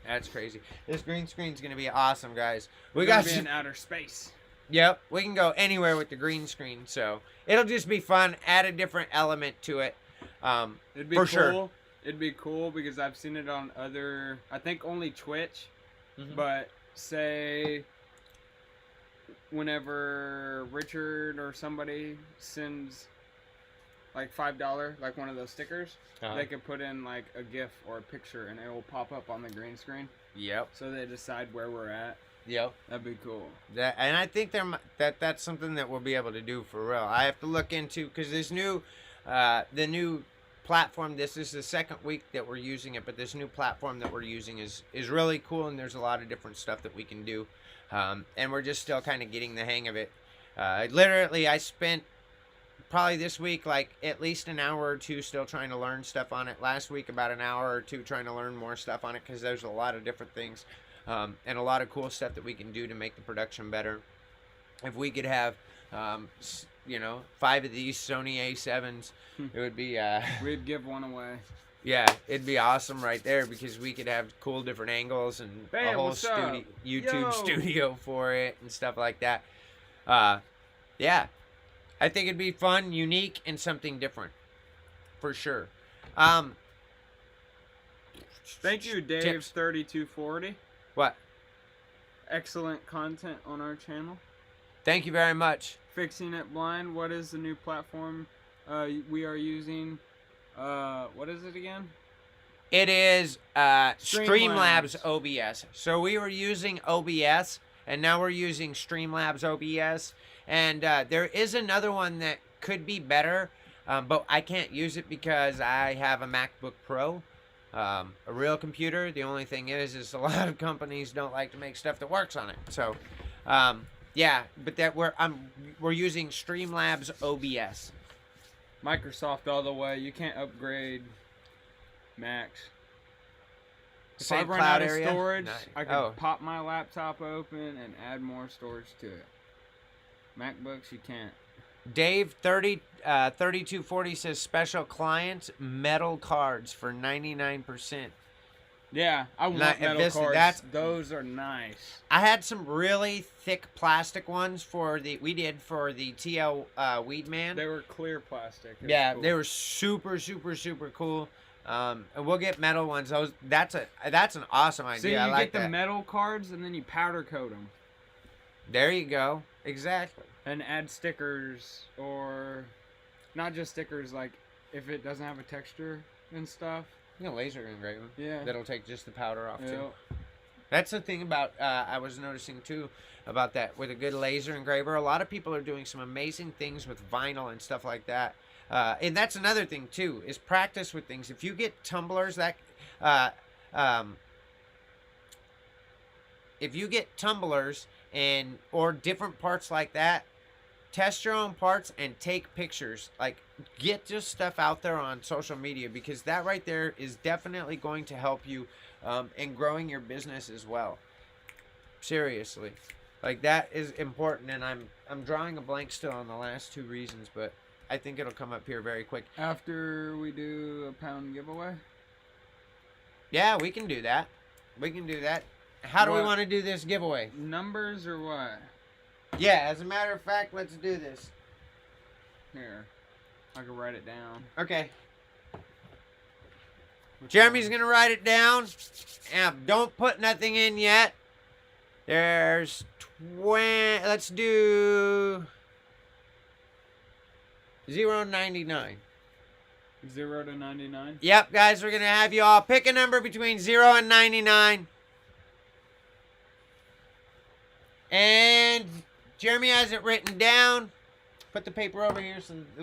That's crazy. This green screen's going to be awesome, guys. We got be in outer space. Yep, we can go anywhere with the green screen, so it'll just be fun. Add a different element to it. It'd be for cool. Sure. It'd be cool because I've seen it on other, I think only Twitch, Mm-hmm. but say whenever Richard or somebody sends like $5, like one of those stickers, they could put in like a GIF or a picture and it will pop up on the green screen. Yep. So they decide where we're at. Yep. That'd be cool. And I think that's something that we'll be able to do for real. I have to look into, because this new, the new platform, this is the second week that we're using it, but this new platform that we're using is really cool, and there's a lot of different stuff that we can do. And we're just still kind of getting the hang of it. Literally, I spent probably this week like at least an hour or two still trying to learn stuff on it. Last week about an hour or two trying to learn more stuff on it, because there's a lot of different things. And a lot of cool stuff that we can do to make the production better. If we could have, 5 of these Sony A7s, it would be... We'd give one away. Yeah, it'd be awesome right there, because we could have cool different angles and Bam, a whole YouTube studio for it and stuff like that. Yeah, I think it'd be fun, unique, and something different. For sure. Thank you, Dave3240. What? Excellent content on our channel. Thank you very much. Fixing It Blind. What is the new platform we are using? What is it again? It is Streamlabs Streamlabs. OBS. So we were using OBS, and now we're using Streamlabs OBS. And there is another one that could be better, but I can't use it because I have a MacBook Pro. A real computer. The only thing is a lot of companies don't like to make stuff that works on it. So, yeah, but that we're using Streamlabs OBS. Microsoft all the way. You can't upgrade Macs. If I Same run cloud out of area? storage, Nice. I can pop my laptop open and add more storage to it. MacBooks, you can't. Dave 3240 says special clients metal cards for 99%. Yeah, I want metal cards. Those are nice. I had some really thick plastic ones for the TL Weedman. They were clear plastic. Yeah, cool. they were super cool. And we'll get metal ones. That's an awesome idea. So you I like get the that. metal cards and then you powder coat them. There you go. Exactly. And add stickers, or not just stickers, like if it doesn't have a texture and stuff. Laser engrave them. Yeah. That'll take just the powder off Yeah. too. That's the thing about I was noticing too about that with a good laser engraver. A lot of people are doing some amazing things with vinyl and stuff like that. And that's another thing too, is practice with things. If you get tumblers if you get tumblers or different parts like that, test your own parts and take pictures. Like, get just stuff out there on social media, because that right there is definitely going to help you in growing your business as well. Seriously, like, that is important. And I'm drawing a blank still on the last two reasons, but I think it'll come up here very quick. After we do a pound giveaway? Yeah, we can do that. We can do that. How do we want to do this giveaway? Numbers or what? Yeah, as a matter of fact, let's do this. Here. I can write it down. Okay. Jeremy's going to write it down. And don't put nothing in yet. There's 20. Let's do 0.99. 0 to 99? Yep, guys, we're going to have you all pick a number between 0 and 99. And Jeremy has it written down. Put the paper over here.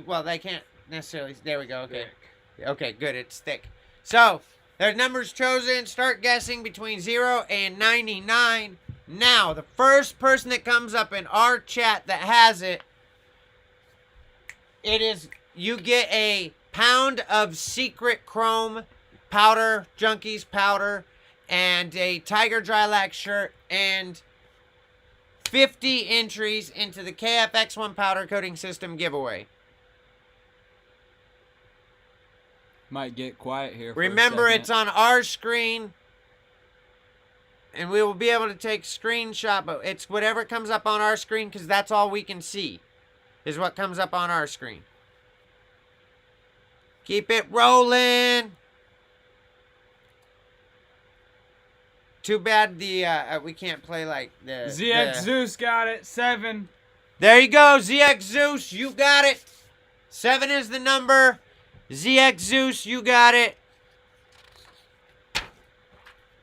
Well, they can't necessarily. There we go. Okay. Thick. Okay, good. It's thick. So, there's numbers chosen. Start guessing between 0 and 99. Now, the first person that comes up in our chat that has it, you get a pound of Secret Chrome powder, Junkies powder, and a Tiger Drylac shirt, and 50 entries into the KFX1 powder coating system giveaway. Might get quiet here. Remember, it's on our screen, and we will be able to take screenshot, but it's whatever comes up on our screen, because that's all we can see, is what comes up on our screen. Keep it rolling. Too bad we can't play like the... ZX Zeus got it. 7. There you go, ZX Zeus, you got it. 7 is the number. ZX Zeus, you got it.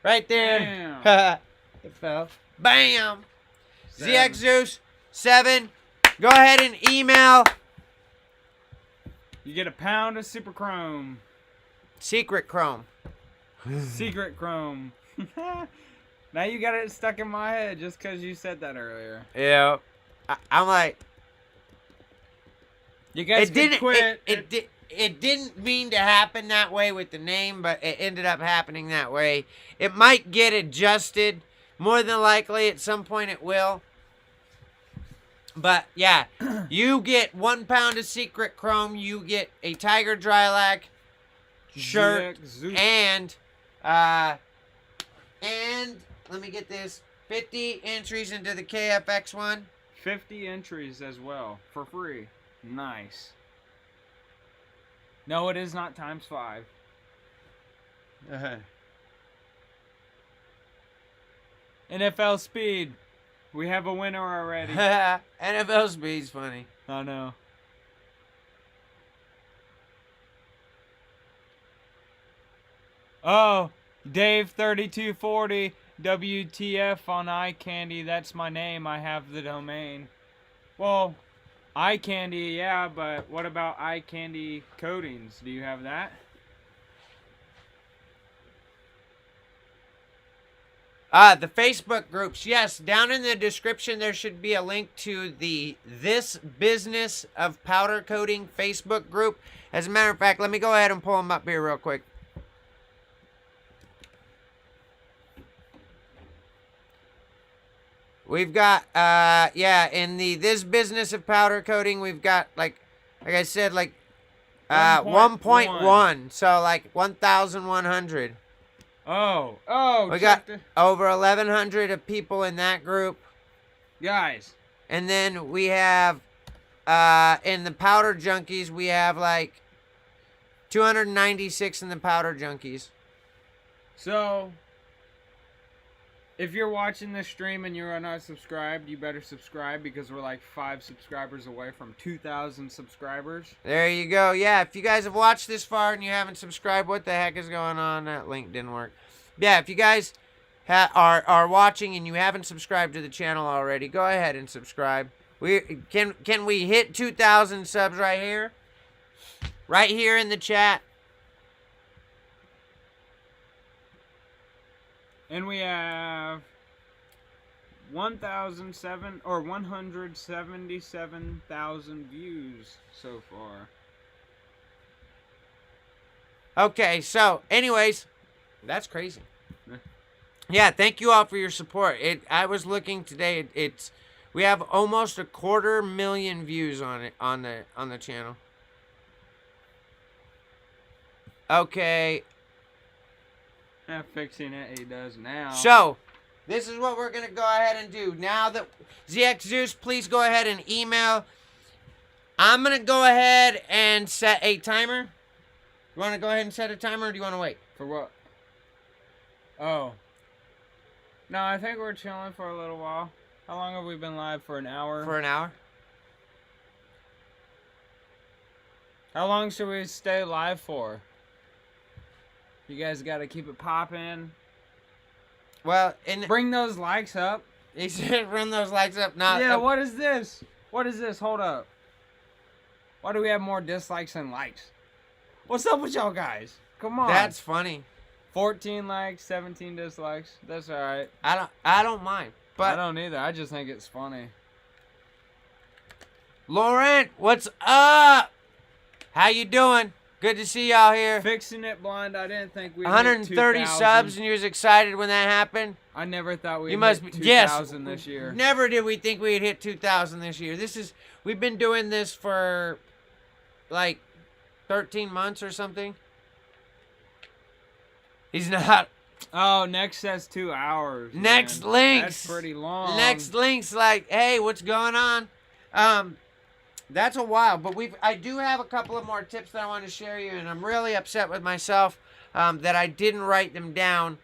Right there. Bam. It fell. Bam. 7. ZX Zeus, 7. Go ahead and email. You get a pound of Super Chrome. Secret Chrome. Secret Chrome. Now you got it stuck in my head just because you said that earlier. Yeah. I'm like... You guys can quit. It didn't mean to happen that way with the name, but it ended up happening that way. It might get adjusted. More than likely, at some point it will. But, yeah. You get 1 pound of Secret Chrome. You get a Tiger Drylac shirt. And let me get this. 50 entries into the KFX one. 50 entries as well. For free. Nice. No, it is not times 5. NFL Speed. We have a winner already. NFL Speed's funny. I know. Oh, Dave 3240 WTF on eye candy. That's my name. I have the domain. Well, eye candy, yeah, but what about eye candy coatings? Do you have that? The Facebook groups, yes. Down in the description, there should be a link to the This Business of Powder Coating Facebook group. As a matter of fact, let me go ahead and pull them up here real quick. We've got, in the This Business of Powder Coating, we've got, like I said, 1.1. So, 1,100. Oh, we got over 1,100 of people in that group. Guys. And then we have, in the Powder Junkies, we have, 296 in the Powder Junkies. So, if you're watching this stream and you're not subscribed, you better subscribe because we're 5 subscribers away from 2,000 subscribers. There you go. Yeah, if you guys have watched this far and you haven't subscribed, what the heck is going on? That link didn't work. Yeah, if you guys are watching and you haven't subscribed to the channel already, go ahead and subscribe. Can we hit 2,000 subs right here? Right here in the chat. And we have 177,000 views so far. Okay, so anyways, that's crazy. Yeah, thank you all for your support. I was looking today. We have almost 250,000 views on it on the channel. Okay. Fixing it, he does now. So, this is what we're going to go ahead and do. Now that ZX Zeus, please go ahead and email. I'm going to go ahead and set a timer. You want to go ahead and set a timer, or do you want to wait? For what? Oh. No, I think we're chilling for a little while. How long have we been live? For an hour? For an hour. How long should we stay live for? You guys got to keep it popping. Well, bring those likes up. He said bring those likes up. Yeah, what is this? What is this? Hold up. Why do we have more dislikes than likes? What's up with y'all guys? Come on. That's funny. 14 likes, 17 dislikes. That's all right. I don't mind. But I don't either. I just think it's funny. Laurent, what's up? How you doing? Good to see y'all here. Fixing it blind. I didn't think we 130 subs, and you was excited when that happened. I never thought we'd hit 2,000 this year. Never did we think we'd hit 2,000 this year. We've been doing this for 13 months or something. He's not. Oh, next says 2 hours. Next man. links. That's pretty long. Next links like, hey, what's going on? That's a while, but I do have a couple of more tips that I want to share you, and I'm really upset with myself that I didn't write them down.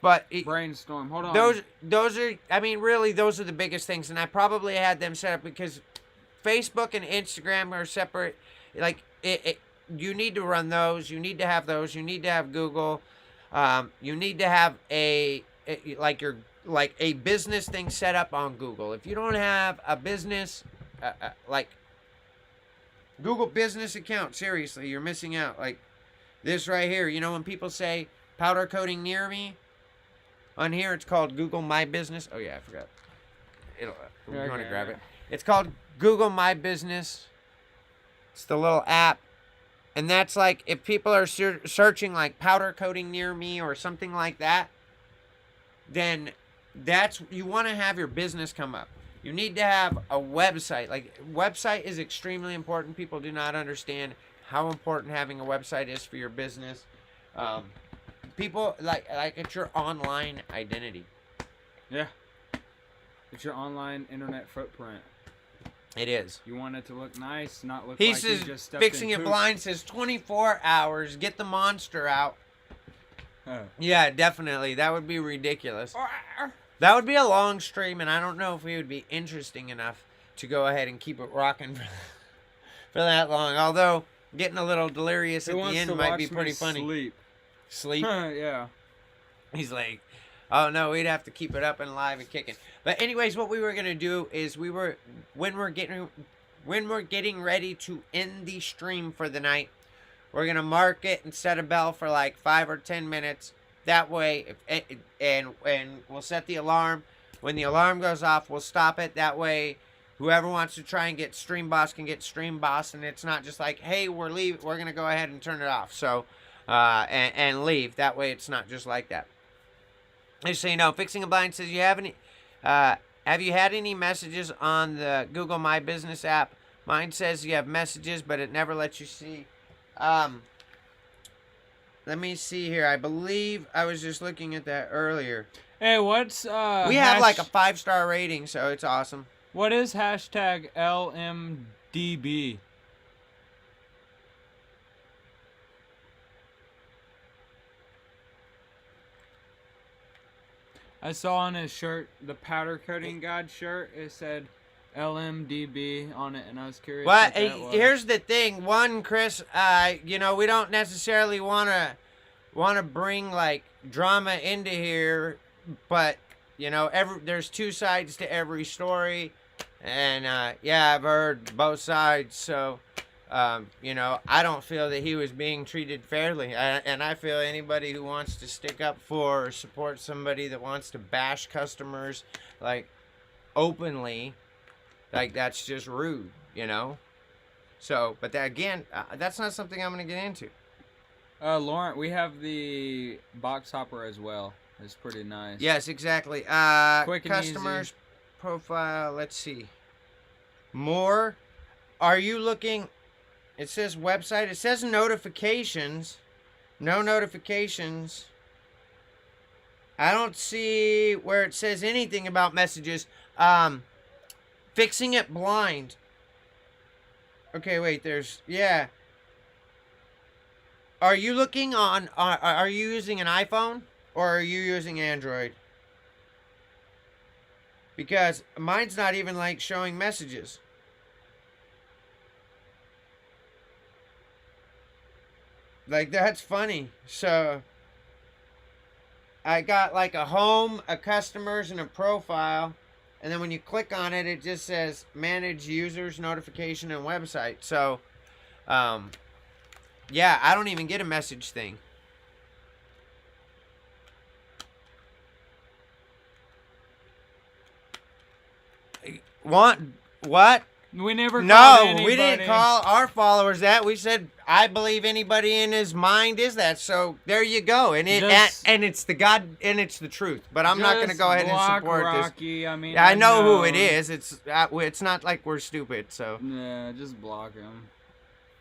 But brainstorm. Hold on. Those are, I mean, really, those are the biggest things, and I probably had them set up because Facebook and Instagram are separate. Like you need to run those. You need to have those. You need to have Google. You need to have a business thing set up on Google. If you don't have a business like Google business account, seriously, you're missing out. Like this right here. You know when people say powder coating near me. On here, it's called Google My Business. Oh, yeah, I forgot. You want to grab it? It's called Google My Business. It's the little app. And that's like, if people are searching like powder coating near me or something like that, then you want to have your business come up. You need to have a website. Like, website is extremely important. People do not understand how important having a website is for your business. People like it's your online identity. Yeah. It's your online internet footprint. It is. You want it to look nice, not look he like says, you just stepped Fixing in It poop. Blind says 24 hours. Get the monster out. Yeah, definitely. That would be ridiculous. That would be a long stream, and I don't know if we would be interesting enough to go ahead and keep it rocking for that long. Although getting a little delirious at the end might be pretty funny. Sleep. Yeah. He's like, oh no, we'd have to keep it up and live and kicking. But anyways, what we were gonna do is when we're getting ready to end the stream for the night, we're gonna mark it and set a bell for like 5 or 10 minutes. That way, and we'll set the alarm. When the alarm goes off, we'll stop it. That way, whoever wants to try and get Stream Boss can get Stream Boss, and it's not just like, hey, we're gonna go ahead and turn it off. So. And leave. That way it's not just like that. Just so you know, Fixing a Blind says, have you had any messages on the Google My Business app? Mine says you have messages, but it never lets you see. Let me see here. I believe I was just looking at that earlier. Hey, what's we have like a 5-star rating, so it's awesome. What is hashtag LMDB? I saw on his shirt, the powder coating god shirt, it said LMDB on it, and I was curious what that was. Here's the thing. One, Chris, we don't necessarily want to bring like drama into here, but there's two sides to every story, and I've heard both sides, so. I don't feel that he was being treated fairly. And I feel anybody who wants to stick up for or support somebody that wants to bash customers, like, openly, like, that's just rude, So, but again, that's not something I'm going to get into. Lauren, we have the box hopper as well. It's pretty nice. Yes, exactly. Quick and customers, easy. Profile, let's see. More. Are you looking... It says website. It says notifications. No notifications. I don't see where it says anything about messages. Fixing It Blind. Okay, wait. Yeah. Are you looking on... Are you using an iPhone? Or are you using Android? Because mine's not even like showing messages. Like, that's funny. So, I got like a home, a customers, and a profile. And then when you click on it, it just says manage users, notification, and website. So, yeah, I don't even get a message thing. What? We never called No, anybody. we didn't call our followers that. We said, I believe anybody in his mind is that. So there you go. And it's the God and it's the truth. But I'm not going to go ahead and support Rocky. this. I mean, I know who it is. It's not like we're stupid. So yeah, just block him.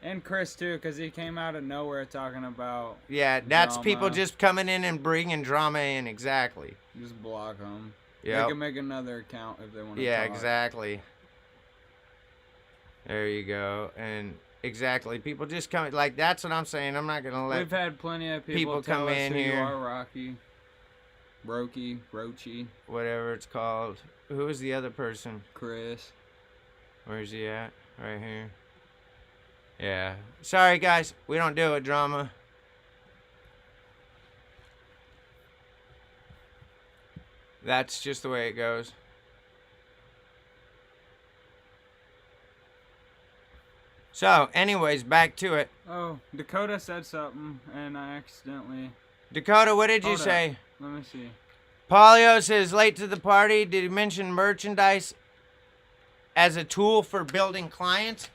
And Chris too, because he came out of nowhere talking about. Yeah, that's drama. people just coming in and bringing drama in. Exactly. Just block them. Yeah. They can make another account if they want to. Yeah, talk. exactly. There you go. And exactly, people just come. Like, that's what I'm saying. I'm not gonna let. We've had plenty of people come tell us in who here. You are, Rocky, Roachy, whatever it's called. Who is the other person? Chris. Where's he at? Right here. Yeah. Sorry, guys. We don't do it, drama. That's just the way it goes. So, anyways, back to it. Oh, Dakota said something, and I accidentally. Dakota, what did you Hold say? up. Let me see. Polio says, late to the party. Did he mention merchandise as a tool for building clients?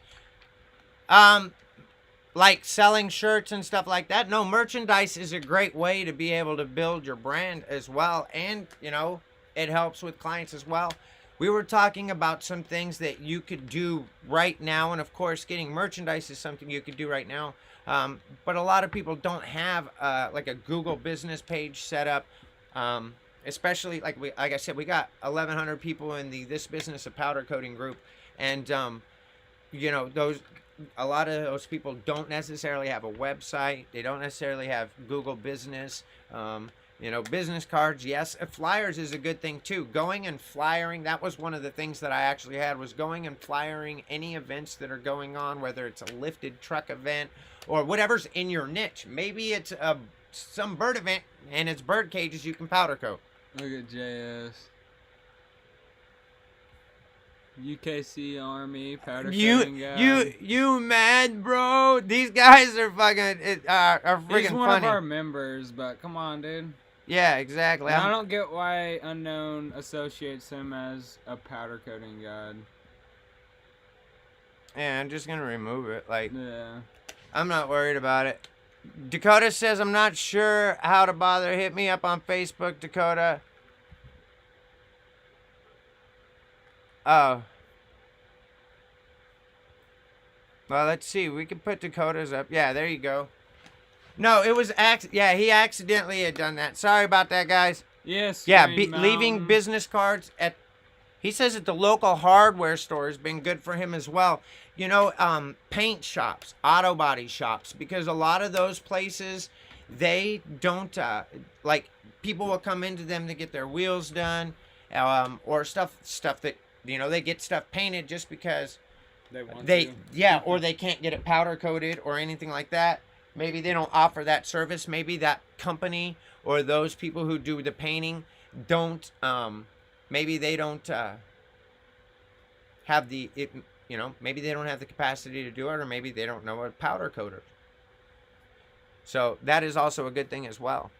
Like selling shirts and stuff like that? No, merchandise is a great way to be able to build your brand as well. And, you know, it helps with clients as well. We were talking about some things that you could do right now. And, of course, getting merchandise is something you could do right now. But a lot of people don't have, like, a Google business page set up. Especially, like I said, we got 1,100 people in the This Business of Powder Coating group. And, you know, a lot of those people don't necessarily have a website. They don't necessarily have Google Business. You know, business cards, yes. Flyers is a good thing, too. Going and flyering, that was one of the things that I actually had, was going and flyering any events that are going on, whether it's a lifted truck event or whatever's in your niche. Maybe it's some bird event and it's bird cages you can powder coat. Look at JS. UKC Army powder coating guy. You mad, bro? These guys are fucking are freaking He's one funny. of our members, but come on, dude. Yeah, exactly. I don't get why Unknown associates him as a powder coating guide. Yeah, I'm just gonna remove it. Like, Yeah. I'm not worried about it. Dakota says, I'm not sure how to bother. Hit me up on Facebook, Dakota. Oh. Well, let's see. We can put Dakota's up. Yeah, there you go. No, it was yeah, he accidentally had done that. Sorry about that, guys. Yes. Yeah, leaving business cards at, he says at the local hardware store has been good for him as well. You know, paint shops, auto body shops, because a lot of those places, they don't, like, people will come into them to get their wheels done, or stuff that, you know, they get stuff painted just because they want to. to. Yeah, or they can't get it powder coated or anything like that. Maybe they don't offer that service. Maybe that company or those people who do the painting don't, maybe they don't have the, you know, maybe they don't have the capacity to do it, or maybe they don't know a powder coater. So that is also a good thing as well.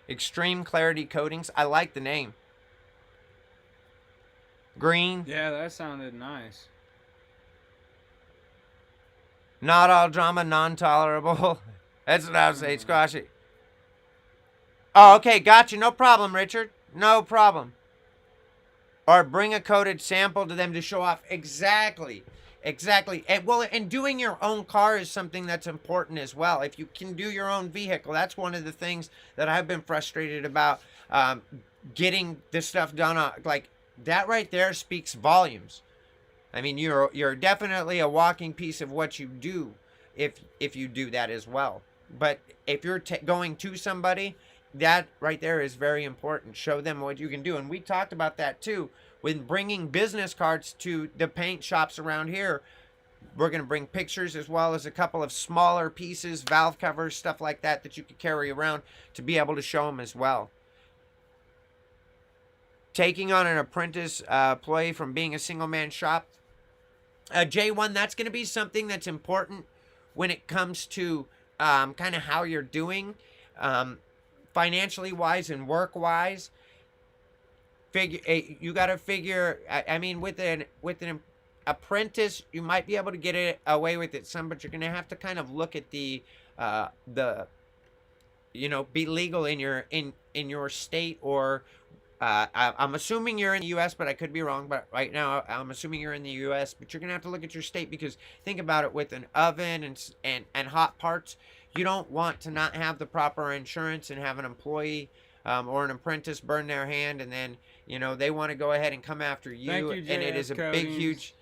Extreme Clarity Coatings. I like the name. Green. Yeah, that sounded nice. Not all drama, non-tolerable. That's what I would say. Squash it. Oh, okay. Gotcha. No problem, Richard. No problem. Or bring a coated sample to them to show off. Exactly. Exactly. And, well, and doing your own car is something that's important as well. If you can do your own vehicle, that's one of the things that I've been frustrated about, getting this stuff done. Like, that right there speaks volumes. I mean, you're definitely a walking piece of what you do if you do that as well. But if you're going to somebody, that right there is very important. Show them what you can do. And we talked about that too. When bringing business cards to the paint shops around here, we're going to bring pictures as well as a couple of smaller pieces, valve covers, stuff like that that you could carry around to be able to show them as well. Taking on an apprentice employee from being a single-man shop. J1, that's going to be something that's important when it comes to kind of how you're doing financially wise and work wise. You got to figure. I mean, with an apprentice, you might be able to get it away with it some, but you're going to have to kind of look at the you know, be legal in your state or I'm assuming you're in the U.S., but I could be wrong. But right now, I'm assuming you're in the U.S. But you're gonna have to look at your state because think about it: with an oven and hot parts, you don't want to not have the proper insurance and have an employee or an apprentice burn their hand, and then they want to go ahead and come after you. Thank you, And it JS is a big, Coatings. huge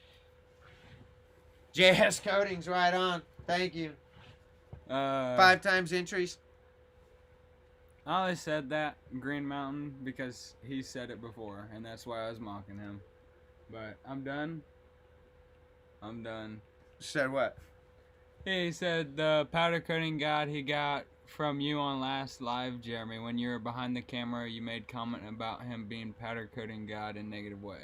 JS Coatings. Right on. Thank you. 5 times entries. I only said that Green Mountain because he said it before, and that's why I was mocking him. But I'm done. I'm done. Said what? He said the powder coating guide he got from you on last live, Jeremy. When you were behind the camera, you made comment about him being powder coating god in a negative way.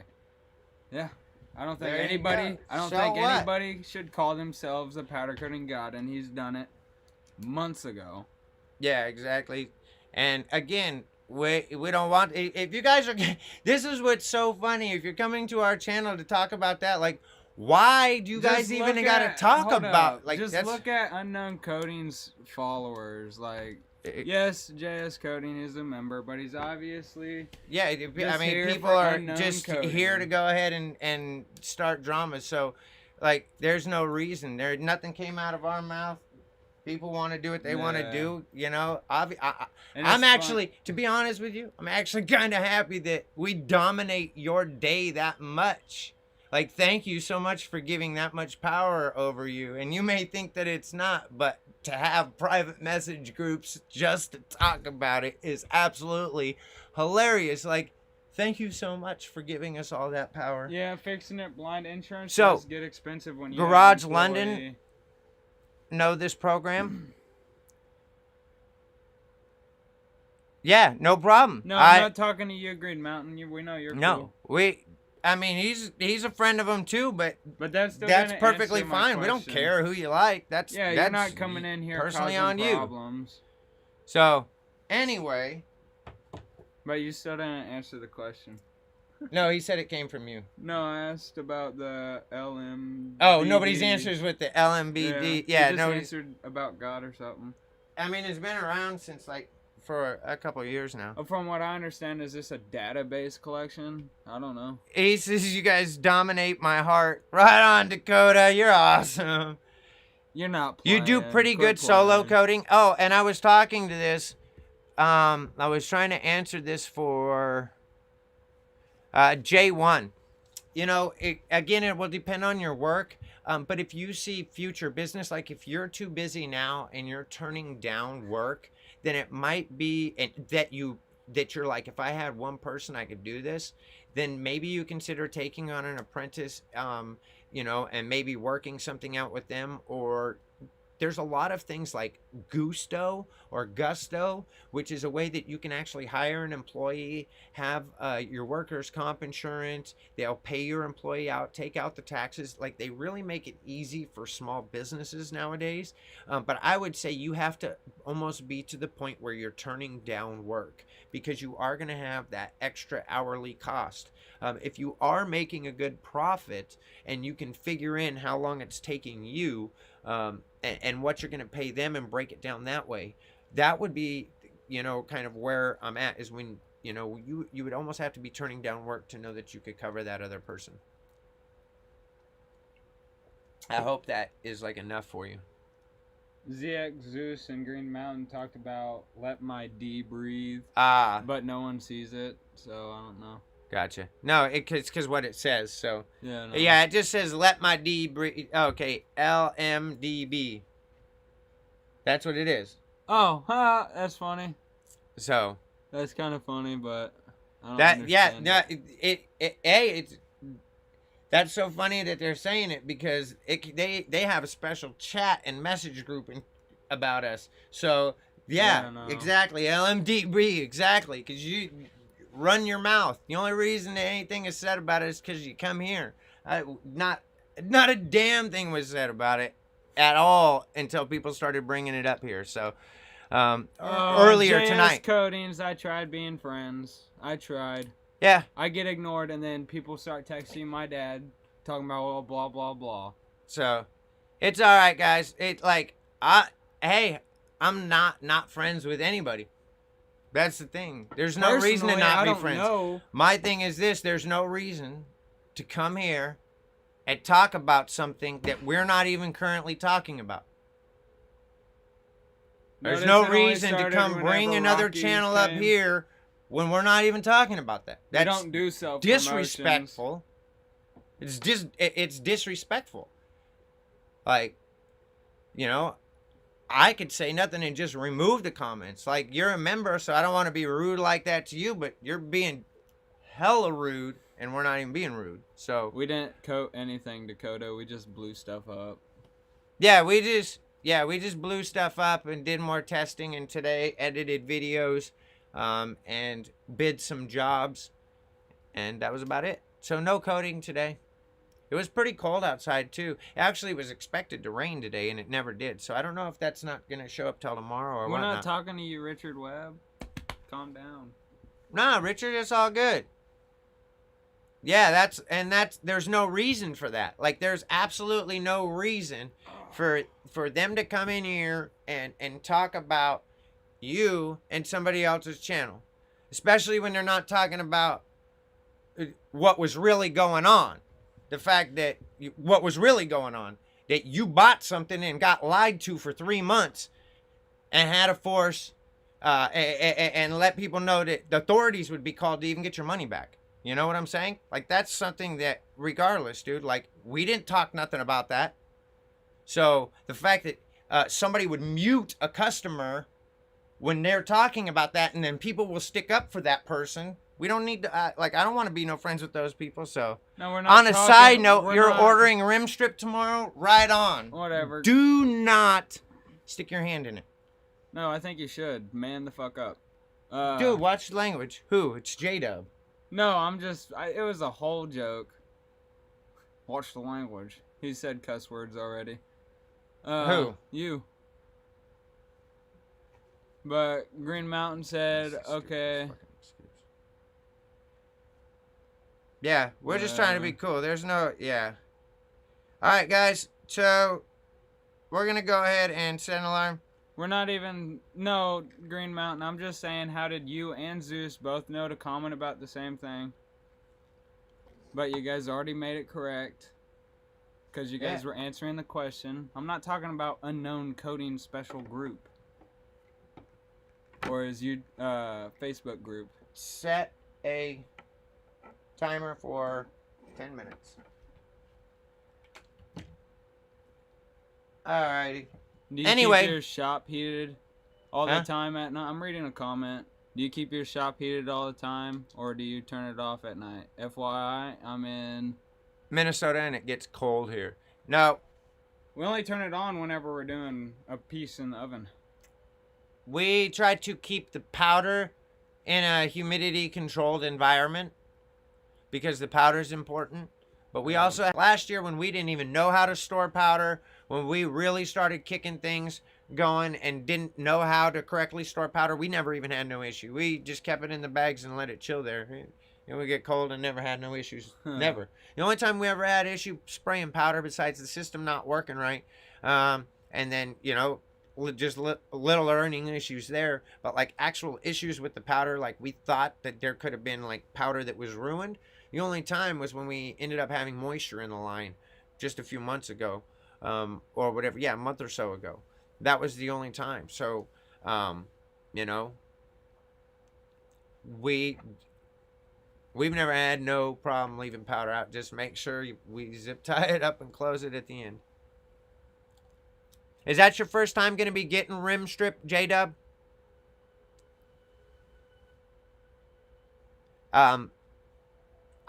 Yeah, I don't think There you anybody. go. I don't So think what? anybody should call themselves a powder coating god, and he's done it months ago. Yeah, exactly. And again, we don't want, if you guys are, this is what's so funny. If you're coming to our channel to talk about that, like, why do you guys even got to talk about like just that's look at Unknown Coatings followers. Like, yes, JS Coating is a member, but he's obviously yeah. I just mean, here people for are Unknown just Coating. here to go ahead and start dramas. So, like, there's no reason. Nothing came out of our mouth. People want to do what they want to Yeah. do. And I'm it's actually, to be honest with you, I'm actually kind of happy that we dominate your day that much. Like, thank you so much for giving that much power over you. And you may think that it's not, but to have private message groups just to talk about it is absolutely hilarious. Like, thank you so much for giving us all that power. Yeah, fixing it blind insurance So, does get expensive when you Garage have an London, employee. Know this program? Yeah, no problem. No, I'm not talking to you, Green Mountain. We know you're No, cool. I mean, he's a friend of them too, but But that's still that's gonna perfectly answer my fine. We don't question. care who you like. That's Yeah, that's you're not coming in here personally causing on you. problems. So, anyway, But you still didn't answer the question. no, he said it came from you. No, I asked about the LM. Oh, nobody's answers with the LMBD. Yeah, you just nobody's. answered about God or something. I mean, it's been around since like for a couple of years now. From what I understand, is this a database collection? I don't know. He says you guys dominate my heart. Right on, Dakota. You're awesome. You're not You playing. do pretty Quit good solo playing. coding. Oh, and I was talking to this. I was trying to answer this for J1. Again, it will depend on your work. But if you see future business, like if you're too busy now and you're turning down work, then it might be that you're like, if I had one person I could do this, then maybe you consider taking on an apprentice, and maybe working something out with them. Or there's a lot of things like Gusto, which is a way that you can actually hire an employee, have your workers' comp insurance. They'll pay your employee out, take out the taxes. Like, they really make it easy for small businesses nowadays. But I would say you have to almost be to the point where you're turning down work because you are going to have that extra hourly cost. If you are making a good profit and you can figure in how long it's taking you, and what you're going to pay them and break it down that way, that would be, kind of where I'm at, is when, you would almost have to be turning down work to know that you could cover that other person. I hope that is like enough for you. ZX Zeus and Green Mountain talked about let my D breathe, but no one sees it, so I don't know. Gotcha. No, it's because what it says. So Yeah, no. yeah, it just says let my D breathe. Okay, LMDB. That's what it is. Oh, that's funny. So That's kind of funny, but I don't that understand it's that's so funny that they're saying it because they have a special chat and message group about us. So yeah, no. exactly, LMDB, exactly, because you run your mouth. The only reason that anything is said about it is because you come here. Not a damn thing was said about it at all until people started bringing it up here. So earlier JS tonight. Coatings, I tried being friends. I tried. Yeah. I get ignored, and then people start texting my dad, talking about, well, blah, blah, blah. So it's all right, guys. It's like, hey, I'm not friends with anybody. That's the thing. There's no reason to Personally, not I be don't friends. know. My thing is this: there's no reason to come here and talk about something that we're not even currently talking about. There's Notice no it only reason to started come bring whenever another Rocky channel up came. here when we're not even talking about that. We That's don't do self disrespectful. It's disrespectful. Like, you know, I could say nothing and just remove the comments. Like, you're a member, so I don't want to be rude like that to you, but you're being hella rude, and we're not even being rude. So We didn't coat anything, Dakota. We just blew stuff up. yeah, we just blew stuff up and did more testing, and today edited videos, and bid some jobs, and that was about it. So no coding today. It was pretty cold outside too. It actually was expected to rain today, and it never did. So I don't know if that's not gonna show up till tomorrow or We're whatnot. not talking to you, Richard Webb. Calm down. Nah, Richard, it's all good. Yeah, there's no reason for that. Like, there's absolutely no reason for them to come in here and talk about you and somebody else's channel, especially when they're not talking about what was really going on. The fact that what was really going on, that you bought something and got lied to for 3 months and had to force and let people know that the authorities would be called to even get your money back. You know what I'm saying? Like, that's something that, regardless, dude, like, we didn't talk nothing about that. So the fact that somebody would mute a customer when they're talking about that, and then people will stick up for that person. We don't need to, I don't want to be no friends with those people. So, No, we're not. on a talking, side note, we're you're not, ordering rim strip tomorrow? Right on. Whatever. Do not stick your hand in it. No, I think you should. Man the fuck up. Dude, watch the language. Who? It's J-Dub. No, it was a whole joke. Watch the language. He said cuss words already. Who? You. But Green Mountain said, okay. Yeah, we're just trying to be cool. There's no, yeah. All right, guys. So, we're going to go ahead and set an alarm. We're not even, no, Green Mountain. I'm just saying, how did you and Zeus both know to comment about the same thing? But you guys already made it correct. Because you guys were answering the question. I'm not talking about unknown coding special group. Or is you, Facebook group. Set a timer for 10 minutes. Alrighty. Do you Anyway. keep your shop heated all the time at night? I'm reading a comment. Do you keep your shop heated all the time, or do you turn it off at night? FYI, I'm in Minnesota, and it gets cold here. No. We only turn it on whenever we're doing a piece in the oven. We try to keep the powder in a humidity-controlled environment because the powder is important. But we also, last year when we didn't even know how to store powder, when we really started kicking things going and didn't know how to correctly store powder, we never even had no issue. We just kept it in the bags and let it chill there. And we get cold and never had no issues. Never. The only time we ever had issue spraying powder besides the system not working right, and then, you know, just little learning issues there, but like actual issues with the powder, like we thought that there could have been like powder that was ruined. The only time was when we ended up having moisture in the line just a few months ago, or whatever. Yeah, a month or so ago. That was the only time. So, you know, we've never had no problem leaving powder out. Just make sure we zip tie it up and close it at the end. Is that your first time going to be getting rim strip, J-Dub?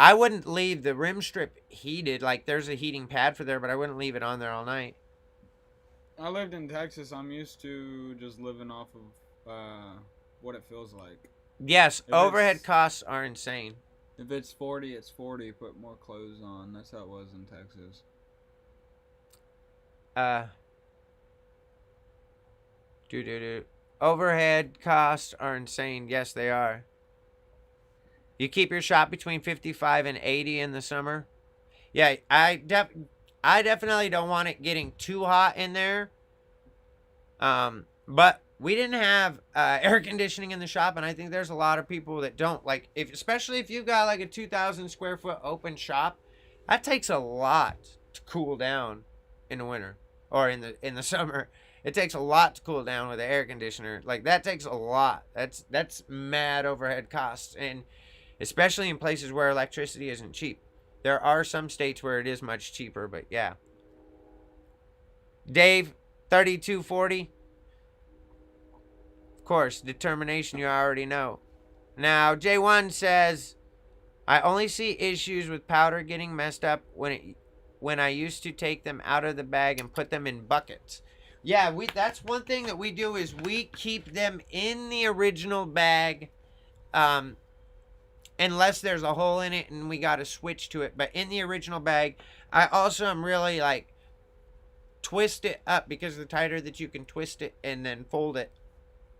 I wouldn't leave the rim strip heated. Like, there's a heating pad for there, but I wouldn't leave it on there all night. I lived in Texas. I'm used to just living off of what it feels like. Yes, overhead costs are insane. If it's 40, it's 40. Put more clothes on. That's how it was in Texas. Overhead costs are insane. Yes, they are. You keep your shop between 55 and 80 in the summer. Yeah, I definitely don't want it getting too hot in there. But we didn't have air conditioning in the shop, and I think there's a lot of people that don't. Like, especially if you've got like a 2,000 square foot open shop, that takes a lot to cool down in the winter or in the summer. It takes a lot to cool down with an air conditioner. Like, that takes a lot. That's mad overhead costs, and especially in places where electricity isn't cheap. There are some states where it is much cheaper, but yeah. Dave, 3240. Of course, determination, you already know. Now, J1 says, I only see issues with powder getting messed up when I used to take them out of the bag and put them in buckets. Yeah, that's one thing that we do is we keep them in the original bag, unless there's a hole in it and we got to switch to it. But in the original bag, I also am really like twist it up, because the tighter that you can twist it and then fold it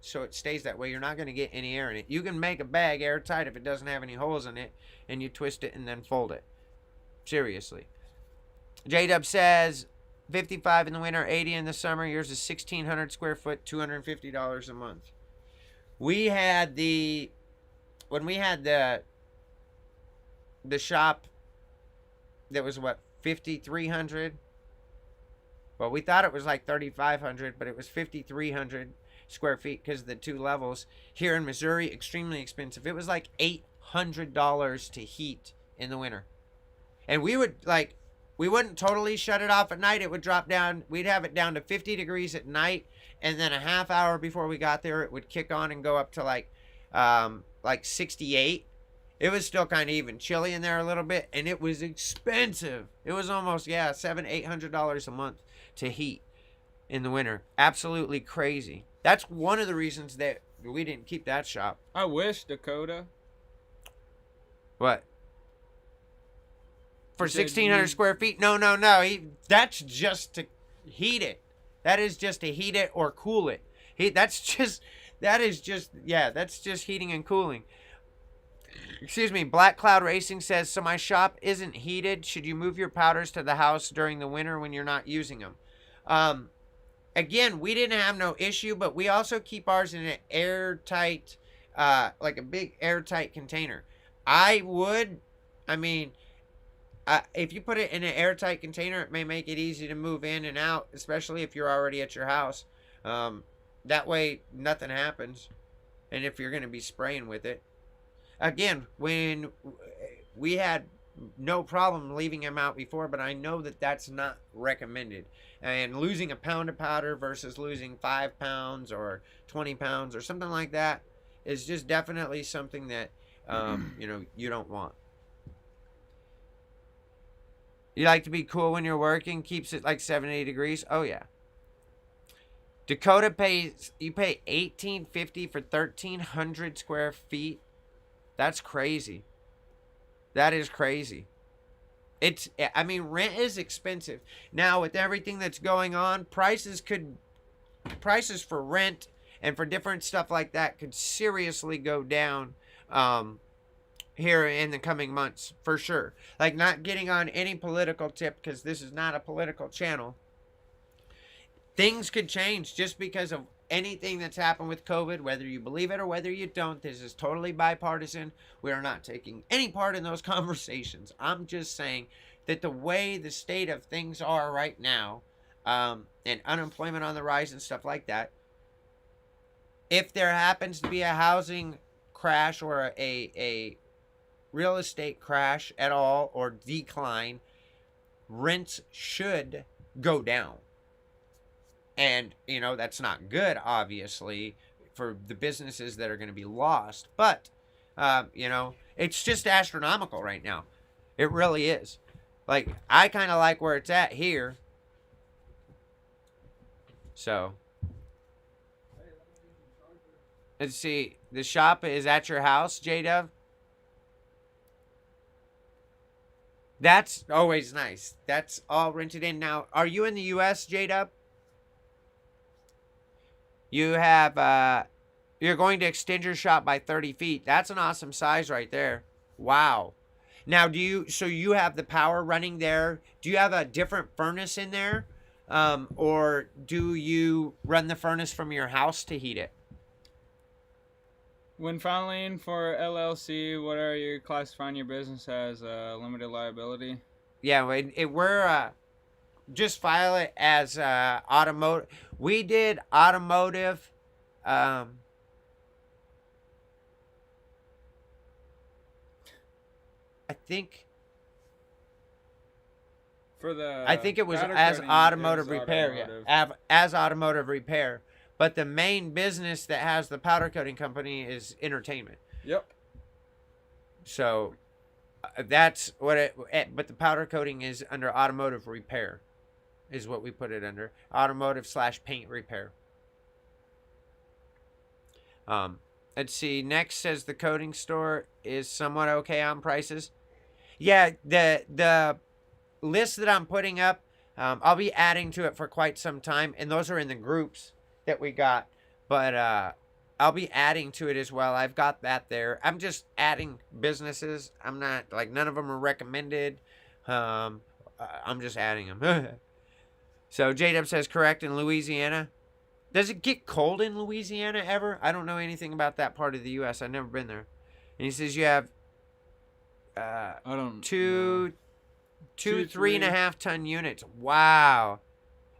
so it stays that way, you're not going to get any air in it. You can make a bag airtight if it doesn't have any holes in it, and you twist it and then fold it. Seriously. J-Dub says 55 in the winter, 80 in the summer. Yours is 1,600 square foot, $250 a month. When we had the shop that was what, 5,300. Well, we thought it was like 3,500, but it was 5,300 square feet because of the two levels. Here in Missouri, extremely expensive. It was like $800 to heat in the winter. And we wouldn't totally shut it off at night. It would drop down. We'd have it down to 50 degrees at night, and then a half hour before we got there, it would kick on and go up to like 68. It was still kind of even chilly in there a little bit, and it was expensive. It was almost, $700-800 a month to heat in the winter. Absolutely crazy. That's one of the reasons that we didn't keep that shop. I wish, Dakota. What? For You said 1,600 square feet? No. That's just to heat it. That is just to heat it or cool it. That's just heating and cooling. Excuse me. Black Cloud Racing says, so my shop isn't heated. Should you move your powders to the house during the winter when you're not using them? Again, we didn't have no issue, but we also keep ours in an airtight, like a big airtight container. If you put it in an airtight container, it may make it easy to move in and out, especially if you're already at your house. That way, nothing happens. And if you're going to be spraying with it. Again, when we had no problem leaving them out before, but I know that that's not recommended. And losing a pound of powder versus losing 5 pounds or 20 pounds or something like that is just definitely something that, you don't want. You like to be cool when you're working, keeps it like 70 degrees. Oh yeah. Dakota you pay $1,850 for 1,300 square feet. That's crazy. That is crazy. Rent is expensive. Now, with everything that's going on, prices for rent and for different stuff like that could seriously go down here in the coming months, for sure. Like, not getting on any political tip, because this is not a political channel. Things could change just because of anything that's happened with COVID, whether you believe it or whether you don't. This is totally bipartisan. We are not taking any part in those conversations. I'm just saying that the way the state of things are right now, and unemployment on the rise and stuff like that, if there happens to be a housing crash or a real estate crash at all or decline, rents should go down. And, that's not good, obviously, for the businesses that are going to be lost. But, it's just astronomical right now. It really is. Like, I kind of like where it's at here. So, let's see. The shop is at your house, J-Dub? That's always nice. That's all rented in. Now, are you in the U.S., J-Dub? You have, you're going to extend your shop by 30 feet. That's an awesome size right there. Wow. Now, so you have the power running there. Do you have a different furnace in there? or do you run the furnace from your house to heat it? When filing for LLC, what are you classifying your business as? Limited liability? Yeah, we're just file it as automotive. We did automotive. Um, I think For the I think it was powder as coating automotive is repair. automotive. Yeah, as automotive repair. But the main business that has the powder coating company is entertainment. Yep. So that's what but the powder coating is under automotive repair, is what we put it under. Automotive/paint repair. Let's see. Next says the coating store is somewhat okay on prices. Yeah, the list that I'm putting up, I'll be adding to it for quite some time, and those are in the groups that we got. But I'll be adding to it as well. I've got that there. I'm just adding businesses. I'm not like none of them are recommended. I'm just adding them. So J-Dub says correct in Louisiana. Does it get cold in Louisiana ever? I don't know anything about that part of the U.S. I've never been there. And he says you have I don't two, know. 3.5 ton units. Wow.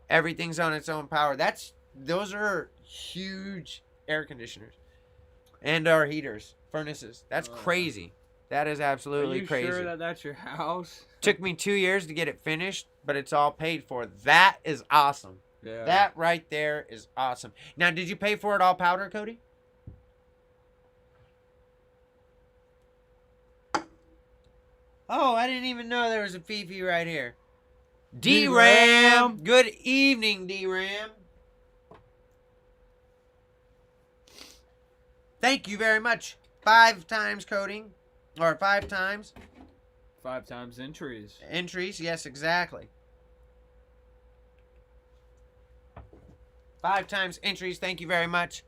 Everything's on its own power. Those are huge air conditioners. And our heaters, furnaces. That's crazy. That is absolutely crazy. Are you sure that that's your house? Took me 2 years to get it finished, but it's all paid for. That is awesome. Yeah. That right there is awesome. Now, did you pay for it all powder coating? Oh, I didn't even know there was a Fifi right here. D-Ram. Good evening, D-Ram. Thank you very much. 5 times coating. Or 5 times. 5 times entries. Entries, yes, exactly. 5 times entries. Thank you very much.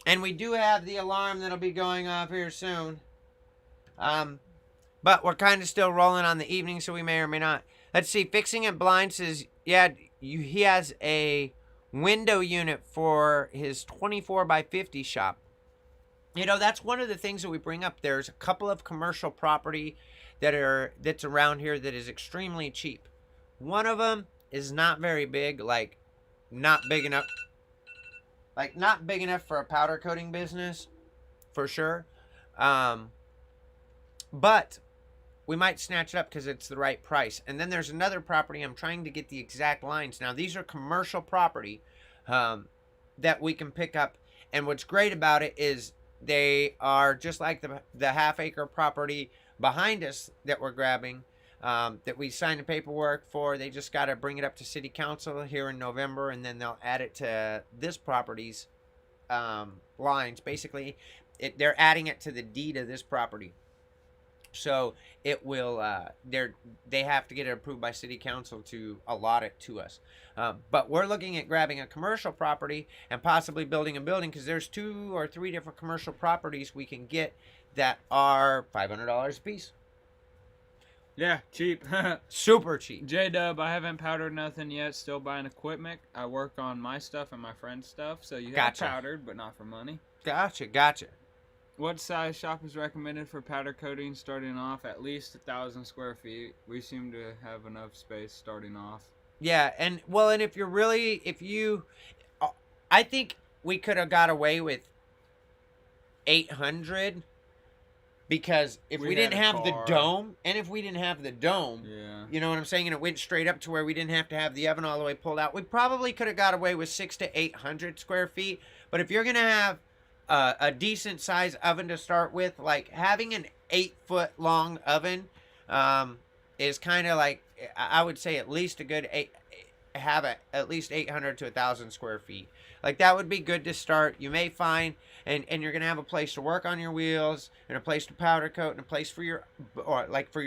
And we do have the alarm that'll be going off here soon. But we're kind of still rolling on the evening, so we may or may not. Let's see. Fixing It Blind says, yeah, he has a window unit for his 24 by 50 shop. You know, that's one of the things that we bring up. There's a couple of commercial property that's around here that is extremely cheap. One of them is not very big, like not big enough for a powder coating business, for sure. But we might snatch it up because it's the right price. And then there's another property. I'm trying to get the exact lines. Now, these are commercial property that we can pick up. And what's great about it is they are just like the half-acre property behind us that we're grabbing, that we signed the paperwork for. They just got to bring it up to city council here in November, and then they'll add it to this property's lines. Basically, they're adding it to the deed of this property. So it will, they have to get it approved by city council to allot it to us. But we're looking at grabbing a commercial property and possibly building a building, because there's 2 or 3 different commercial properties we can get that are $500 a piece. Yeah, cheap. Super cheap. J-Dub, I haven't powdered nothing yet. Still buying equipment. I work on my stuff and my friend's stuff. So you have powdered, but not for money. Gotcha. What size shop is recommended for powder coating starting off? At least 1,000 square feet. We seem to have enough space starting off. Yeah, and I think we could have got away with 800, because if we didn't have the dome, yeah, you know what I'm saying, and it went straight up to where we didn't have to have the oven all the way pulled out, we probably could have got away with 600 to 800 square feet. But if you're gonna have a decent size oven to start with, like having an 8-foot long oven is kind of like, I would say at least at least 800 to 1,000 square feet. Like that would be good to start. You may find, and you're gonna have a place to work on your wheels, and a place to powder coat, and a place for your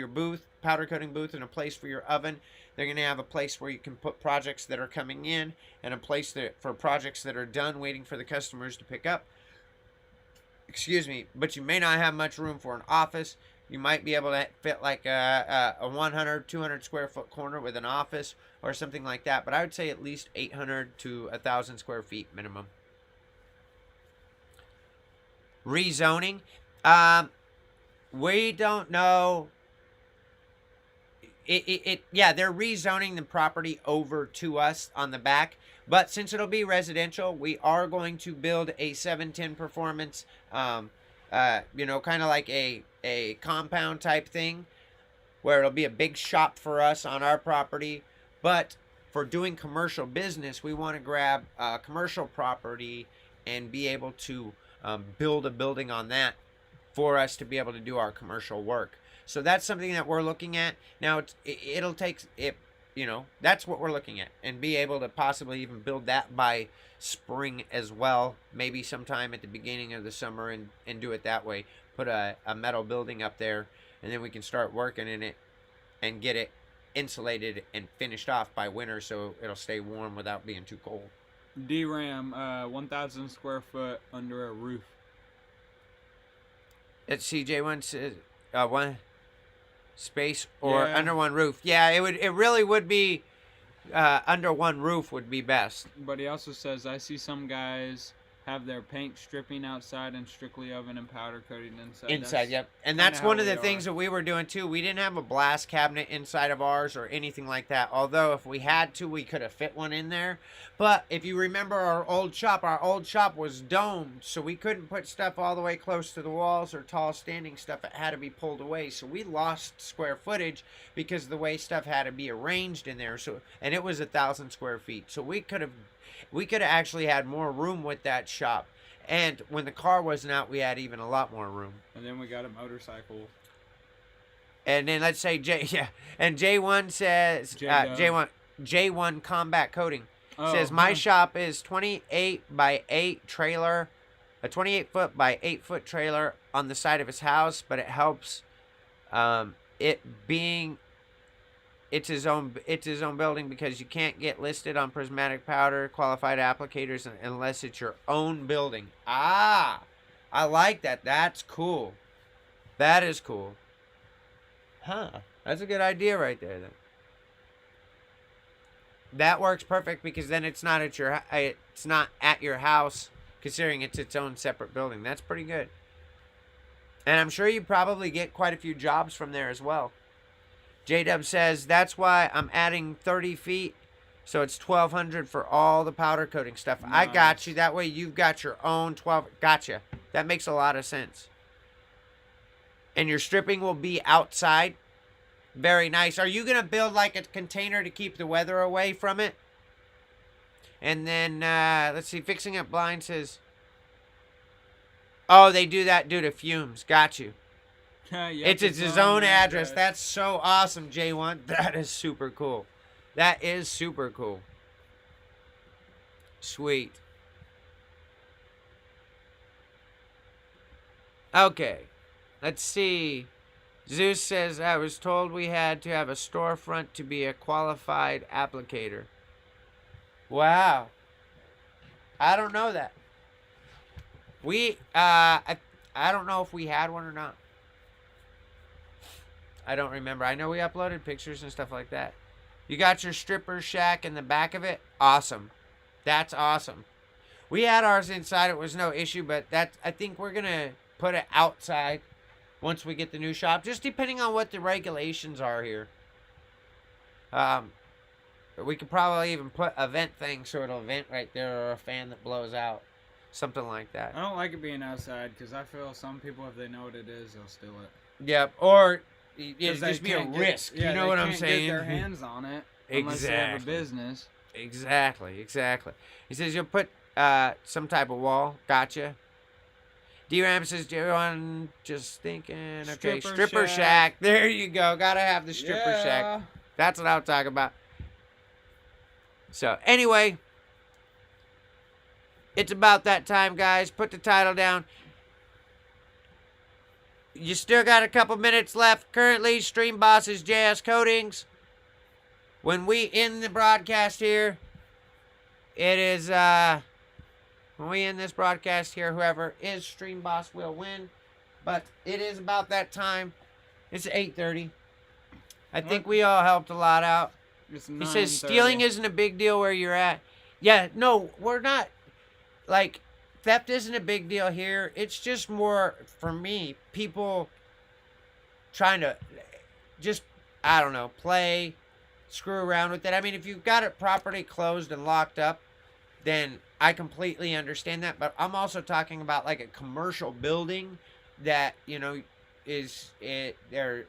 booth, powder coating booth, and a place for your oven. They're gonna have a place where you can put projects that are coming in, and a place for projects that are done waiting for the customers to pick up. Excuse me, but you may not have much room for an office. You might be able to fit like a 100, 200 square foot corner with an office or something like that. But I would say at least 800 to 1,000 square feet minimum. Rezoning. We don't know. Yeah, they're rezoning the property over to us on the back. But since it'll be residential, we are going to build a 710 performance, kind of like a compound type thing where it'll be a big shop for us on our property. But for doing commercial business, we want to grab commercial property and be able to build a building on that for us to be able to do our commercial work. So that's something that we're looking at. Now it'll take it, that's what we're looking at, and be able to possibly even build that by spring as well, maybe sometime at the beginning of the summer, and do it that way. Put a metal building up there, and then we can start working in it and get it insulated and finished off by winter so it'll stay warm without being too cold. DRAM, 1,000 square foot under a roof. It's CJ1 says one space or under one roof. Yeah, it really would be under one roof would be best. But he also says, I see some guys have their paint stripping outside and strictly oven and powder coating inside. Inside, yep. And that's one of the things that we were doing too. We didn't have a blast cabinet inside of ours or anything like that. Although if we had to, we could have fit one in there. But if you remember our old shop was domed, so we couldn't put stuff all the way close to the walls or tall standing stuff. It had to be pulled away. So we lost square footage because of the way stuff had to be arranged in there. And it was 1,000 square feet. So we could have actually had more room with that shop. And when the car wasn't out, we had even a lot more room. And then we got a motorcycle. And then let's say J1 says J1 combat coating says my shop is 28 by 8 trailer, a 28 foot by 8 foot trailer on the side of his house, but it helps it's his own building because you can't get listed on prismatic powder qualified applicators unless it's your own building. I like that. That's cool. That is cool. That's a good idea right there then. That works perfect because then it's not at your house, considering it's its own separate building. That's pretty good. And I'm sure you probably get quite a few jobs from there as well. J-Dub says, that's why I'm adding 30 feet, so it's 1,200 for all the powder coating stuff. Nice. I got you. That way you've got your own 12. Gotcha. That makes a lot of sense. And your stripping will be outside. Very nice. Are you going to build like a container to keep the weather away from it? And then, let's see, fixing up blind says, oh, they do that due to fumes. Got you. It's his own address. That's so awesome, J1. That is super cool. That is super cool. Sweet. Okay. Let's see. Zeus says, I was told we had to have a storefront to be a qualified applicator. Wow. I don't know that. I don't know if we had one or not. I don't remember. I know we uploaded pictures and stuff like that. You got your stripper shack in the back of it? Awesome. That's awesome. We had ours inside. It was no issue, but I think we're going to put it outside once we get the new shop, just depending on what the regulations are here. We could probably even put a vent thing so it'll vent right there, or a fan that blows out. Something like that. I don't like it being outside because I feel some people, if they know what it is, they'll steal it. Yep, or it'd just be a risk. You know what I'm saying? Get their hands on it unless they have a business. Exactly. He says you'll put some type of wall. Gotcha. D-Ram says, J1, just thinking. Okay, stripper shack. There you go. Gotta have the stripper shack. That's what I'm talking about. So, anyway, it's about that time, guys. Put the title down. You still got a couple minutes left. Currently, Stream Boss is JS Coatings. When we end the broadcast here, it is, when we end this broadcast here, whoever is Stream Boss will win. But it is about that time. It's 8:30. I think we all helped a lot out. It's He says 9:30. stealing isn't a big deal where you're at. Yeah, no, we're not. Like, theft isn't a big deal here. It's just more, for me, people trying to just, I don't know, play, screw around with it. I mean, if you've got it properly closed and locked up, then I completely understand that. But I'm also talking about like a commercial building that, you know, they're,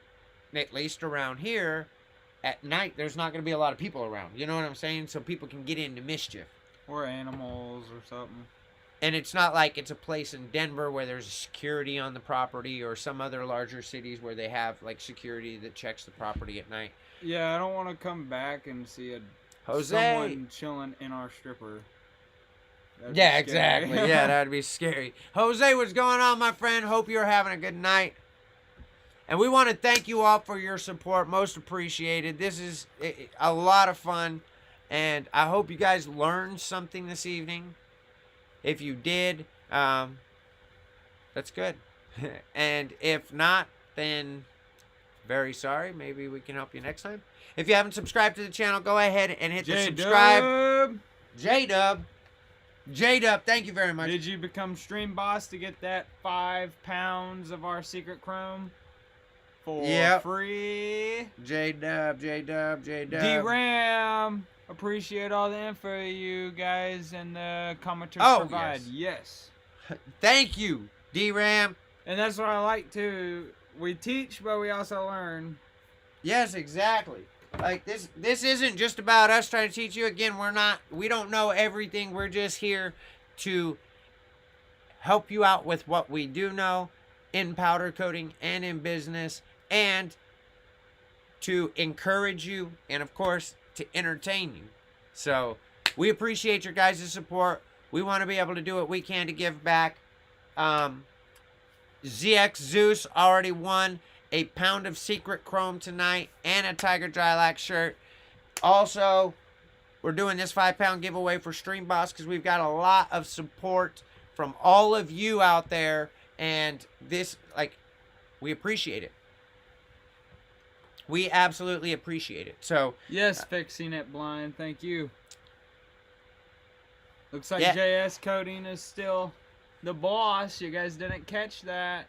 at least around here, at night, there's not going to be a lot of people around. You know what I'm saying? So people can get into mischief. Or animals or something. And it's not like it's a place in Denver where there's security on the property, or some other larger cities where they have like security that checks the property at night. Yeah, I don't want to come back and see Jose, someone chilling in our stripper. That'd be yeah, scary. exactly. Yeah, that'd be scary. Jose, what's going on, my friend? Hope you're having a good night. And we want to thank you all for your support. Most appreciated. This is a lot of fun. And I hope you guys learned something this evening. If you did, that's good. And if not, then very sorry. Maybe we can help you next time. If you haven't subscribed to the channel, go ahead and hit the subscribe. J-Dub. J-Dub, thank you very much. Did you become stream boss to get that 5 pounds of our secret chrome? For free. J-Dub, J-Dub, J-Dub. D-Ram. Appreciate all the info you guys and the commenters provide. Yes. Thank you, D-Ram. And that's what I like too. We teach, but we also learn. Yes, exactly. Like this isn't just about us trying to teach you. Again, we don't know everything. We're just here to help you out with what we do know in powder coating and in business, and to encourage you, and of course to entertain you. So we appreciate your guys' support. We want to be able to do what we can to give back. ZX Zeus already won a pound of secret chrome tonight and a Tiger Drylac shirt. Also, we're doing this 5-pound giveaway for Stream Boss because we've got a lot of support from all of you out there, and this, like, we appreciate it. We absolutely appreciate it. So yes, fixing it blind. Thank you. Looks like yeah. JS Coding is still the boss. You guys didn't catch that.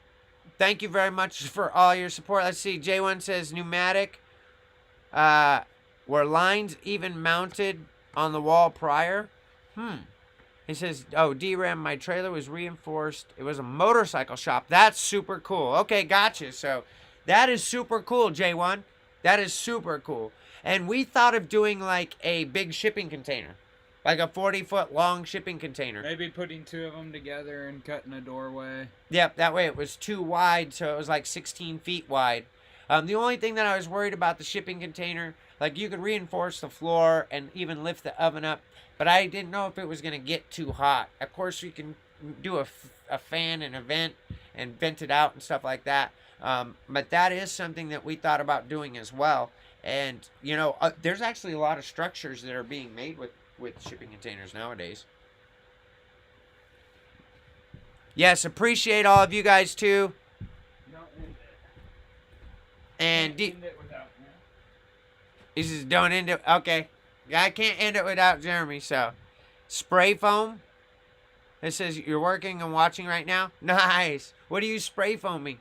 Thank you very much for all your support. Let's see. J1 says pneumatic. Were lines even mounted on the wall prior? He says, oh, DRAM, my trailer was reinforced. It was a motorcycle shop. That's super cool. Okay, gotcha. So that is super cool, J1. That is super cool. And we thought of doing like a big shipping container. Like a 40-foot long shipping container. Maybe putting 2 of them together and cutting a doorway. Yep, that way it was too wide, so it was like 16 feet wide. The only thing that I was worried about the shipping container, like you could reinforce the floor and even lift the oven up, but I didn't know if it was going to get too hot. Of course, we can do a fan and a vent and vent it out and stuff like that. But that is something that we thought about doing as well. And, you know, there's actually a lot of structures that are being made with shipping containers nowadays. Yes, appreciate all of you guys too. And he says don't end it. Okay, yeah, I can't end it without Jeremy. So spray foam. It says you're working and watching right now. Nice. What are you spray foaming?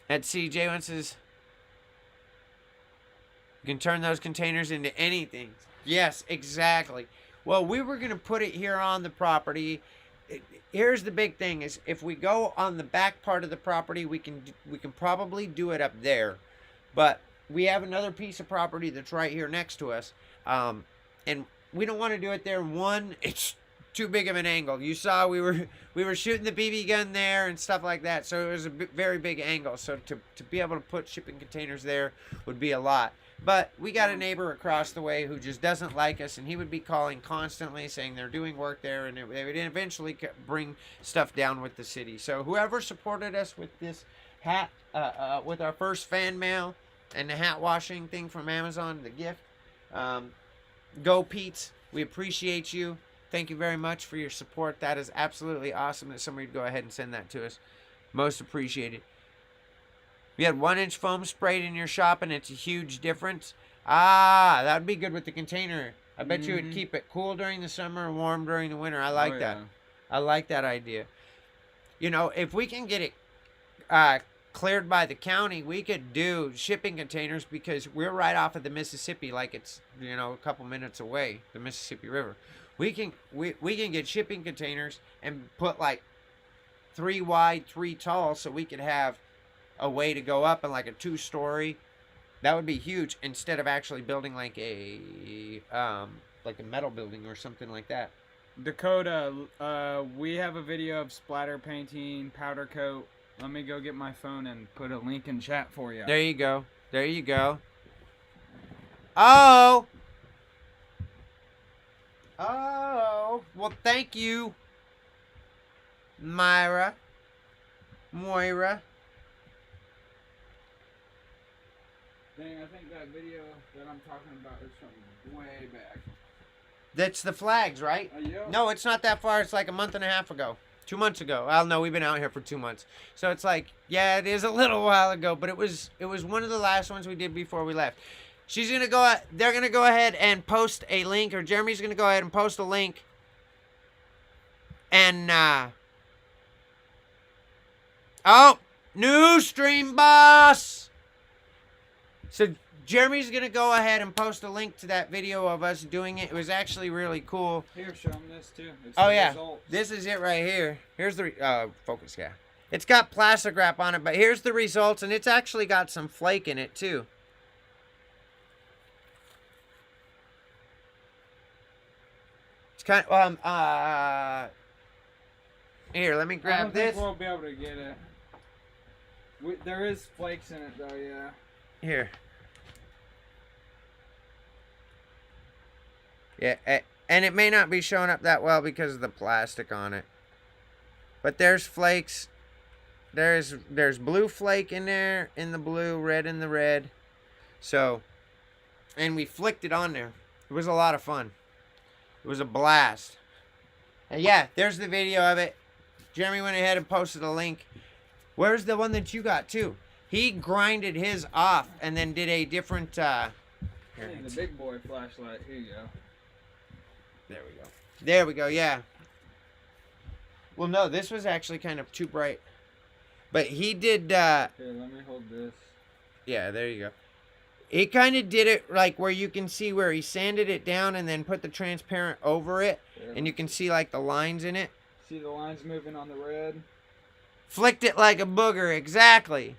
Let's see. J1 says you can turn those containers into anything. Yes, exactly. Well, we were going to put it here on the property. Here's the big thing is if we go on the back part of the property, we can probably do it up there. But we have another piece of property that's right here next to us. And we don't want to do it there. One, it's too big of an angle. You saw we were shooting the BB gun there and stuff like that. So it was a very big angle. So to be able to put shipping containers there would be a lot. But we got a neighbor across the way who just doesn't like us, and he would be calling constantly saying they're doing work there, and they would eventually bring stuff down with the city. So whoever supported us with this hat, with our first fan mail and the hat washing thing from Amazon, the gift, go Pete's. We appreciate you. thank you very much for your support. That is absolutely awesome that somebody would go ahead and send that to us. Most appreciated. We had 1-inch foam sprayed in your shop, and it's a huge difference. Ah, that would be good with the container. I bet you would keep it cool during the summer and warm during the winter. I like that. I like that idea. You know, if we can get it cleared by the county, we could do shipping containers because we're right off of the Mississippi, like it's, you know, a couple minutes away, the Mississippi River. We can get shipping containers and put like 3 wide, 3 tall, so we could have a way to go up and like a 2-story. That would be huge instead of actually building like a metal building or something like that. Dakota, we have a video of splatter painting, powder coat. Let me go get my phone and put a link in chat for you. There you go. There you go. Oh! Oh! Well, thank you, Moira. Dang, I think that video that I'm talking about is from way back. That's the flags, right? Yeah. No, it's not that far. It's like a month and a half ago. 2 months ago. Well, no, we've been out here for 2 months. So it's like, yeah, it is a little while ago, but it was one of the last ones we did before we left. She's going to go, they're going to go ahead and post a link, or Jeremy's going to go ahead and post a link. And, oh, new stream boss. So Jeremy's going to go ahead and post a link to that video of us doing it. It was actually really cool. Here, show them this too. It's oh, the yeah. results. This is it right here. Here's the focus, yeah. It's got plastic wrap on it, but here's the results, and it's actually got some flake in it, too. It's kind of, here, let me grab this. I don't think we'll be able to get it. There is flakes in it, though, yeah. Here. Yeah, and it may not be showing up that well because of the plastic on it. But there's flakes. There's blue flake in there, in the blue, red in the red. So, and we flicked it on there. It was a lot of fun. It was a blast. And yeah, there's the video of it. Jeremy went ahead and posted a link. Where's the one that you got too? He grinded his off and then did a different, Hey, the big boy flashlight. Here you go. There we go. There we go, yeah. Well, no, this was actually kind of too bright. But he did, Here, let me hold this. Yeah, there you go. He kind of did it like where you can see where he sanded it down and then put the transparent over it. Yeah. And you can see like the lines in it. See the lines moving on the red? Flicked it like a booger, exactly.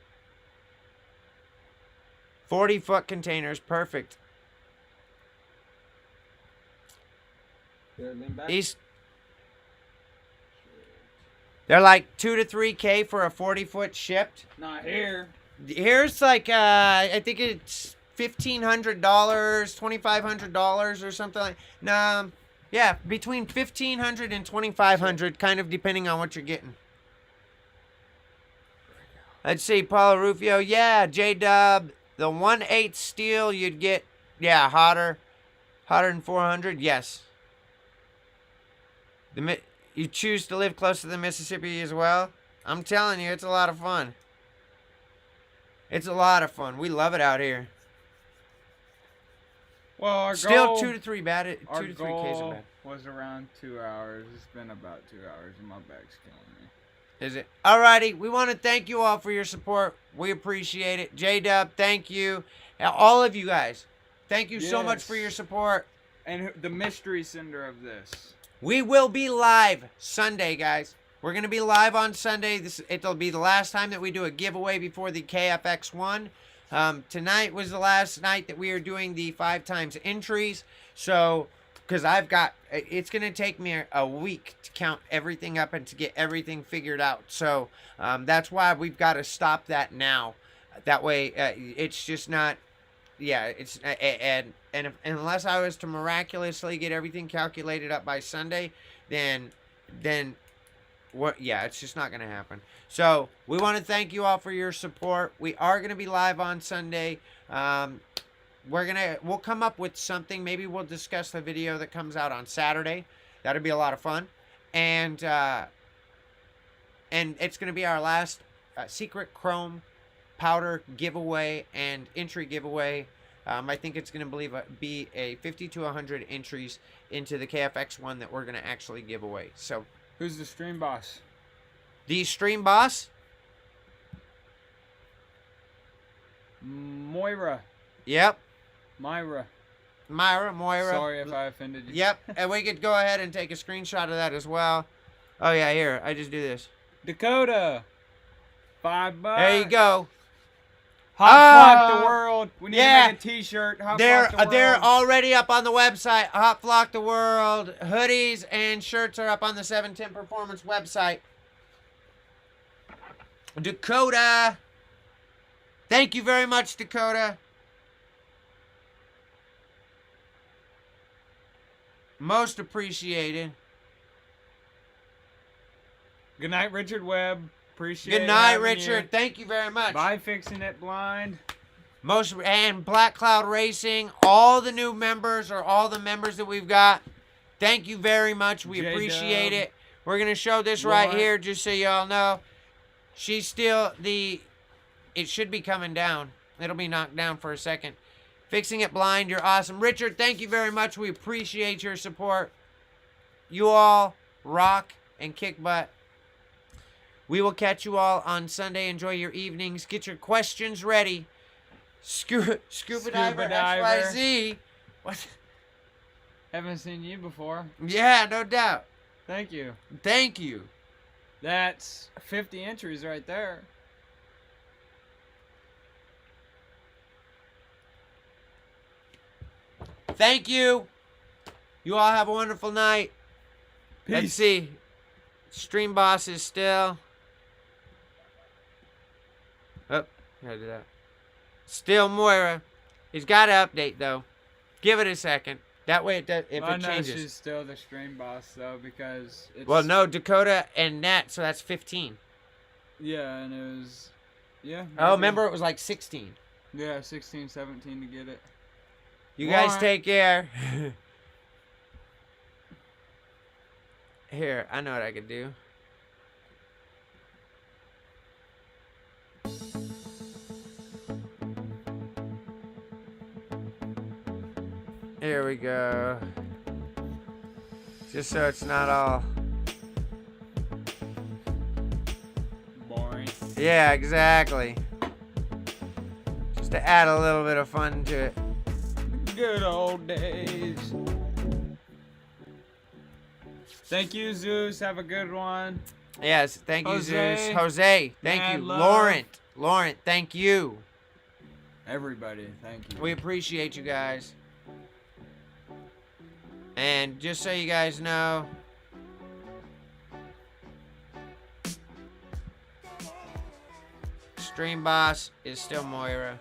40-foot containers, perfect. Here, lean back. They're like $2 to $3K for a 40-foot shipped. Not here. Here's like I think it's $1,500, $2,500 or something like. No, yeah, between $1,500 and $2,500, kind of depending on what you're getting. Let's see, Paulo Rufio, yeah, J-Dub, the 1/8 steel you'd get, yeah, hotter than 400, yes. You choose to live close to the Mississippi as well? I'm telling you, it's a lot of fun. It's a lot of fun. We love it out here. Well, our Still goal, 2 to 3 bad. 2 to 3 Ks are bad. Was around 2 hours. It's been about 2 hours, and my back's killing me. Is it? Alrighty. We want to thank you all for your support. We appreciate it. J-Dub, thank you. Now, all of you guys, thank you so much for your support. And the mystery sender of this. We will be live Sunday, guys. We're going to be live on Sunday. It'll be the last time that we do a giveaway before the KFX1. Tonight was the last night that we are doing the 5 times entries. So, because it's going to take me a week to count everything up and to get everything figured out. So, that's why we've got to stop that now. That way, it's just not, yeah, it's, and unless I was to miraculously get everything calculated up by Sunday, then what? Yeah, it's just not going to happen. So we want to thank you all for your support. We are going to be live on Sunday. We'll come up with something. Maybe we'll discuss the video that comes out on Saturday. That'll be a lot of fun. And it's going to be our last secret chrome powder giveaway and entry giveaway. I think it's going to be a 50 to 100 entries into the KFX one that we're going to actually give away. So, who's the stream boss? The stream boss? Moira. Yep. Moira. Moira. Sorry if I offended you. Yep. And we could go ahead and take a screenshot of that as well. Oh, yeah, here. I just do this. Dakota. $5. There you go. Hot Flock the World. We need to make a t-shirt. They're already up on the website. Hot Flock the World. Hoodies and shirts are up on the 710 Performance website. Dakota. Thank you very much, Dakota. Most appreciated. Good night, Richard Webb. Appreciate Good night, having Richard. you. Thank you very much. Bye, Fixing It Blind. And Black Cloud Racing, all the new members or all the members that we've got. Thank you very much. We appreciate it. We're going to show this right here just so y'all know. She's still it should be coming down. It'll be knocked down for a second. Fixing It Blind, you're awesome. Richard, thank you very much. We appreciate your support. You all rock and kick butt. We will catch you all on Sunday. Enjoy your evenings. Get your questions ready. Scuba Diver XYZ. What? Haven't seen you before. Yeah, no doubt. Thank you. Thank you. That's 50 entries right there. Thank you. You all have a wonderful night. Peace. Let's see. Stream boss is still. Oh, gotta do that. Still Moira. He's got to update though. Give it a second. That way it does. If it changes. She's still the stream boss though because it's. Well, no, Dakota and Nat, so that's 15. Yeah, and it was. Yeah. Oh, remember it was like 16. Yeah, 16, 17 to get it. You guys take care. Here, I know what I could do. Here we go. Just so it's not all boring. Yeah, exactly. Just to add a little bit of fun to it. Good old days. Thank you, Zeus. Have a good one. Yes, thank you, Jose. Zeus. Jose, thank Mad you. love. Laurent, thank you. Everybody, thank you. We appreciate you guys. And just so you guys know, Stream Boss is still Moira.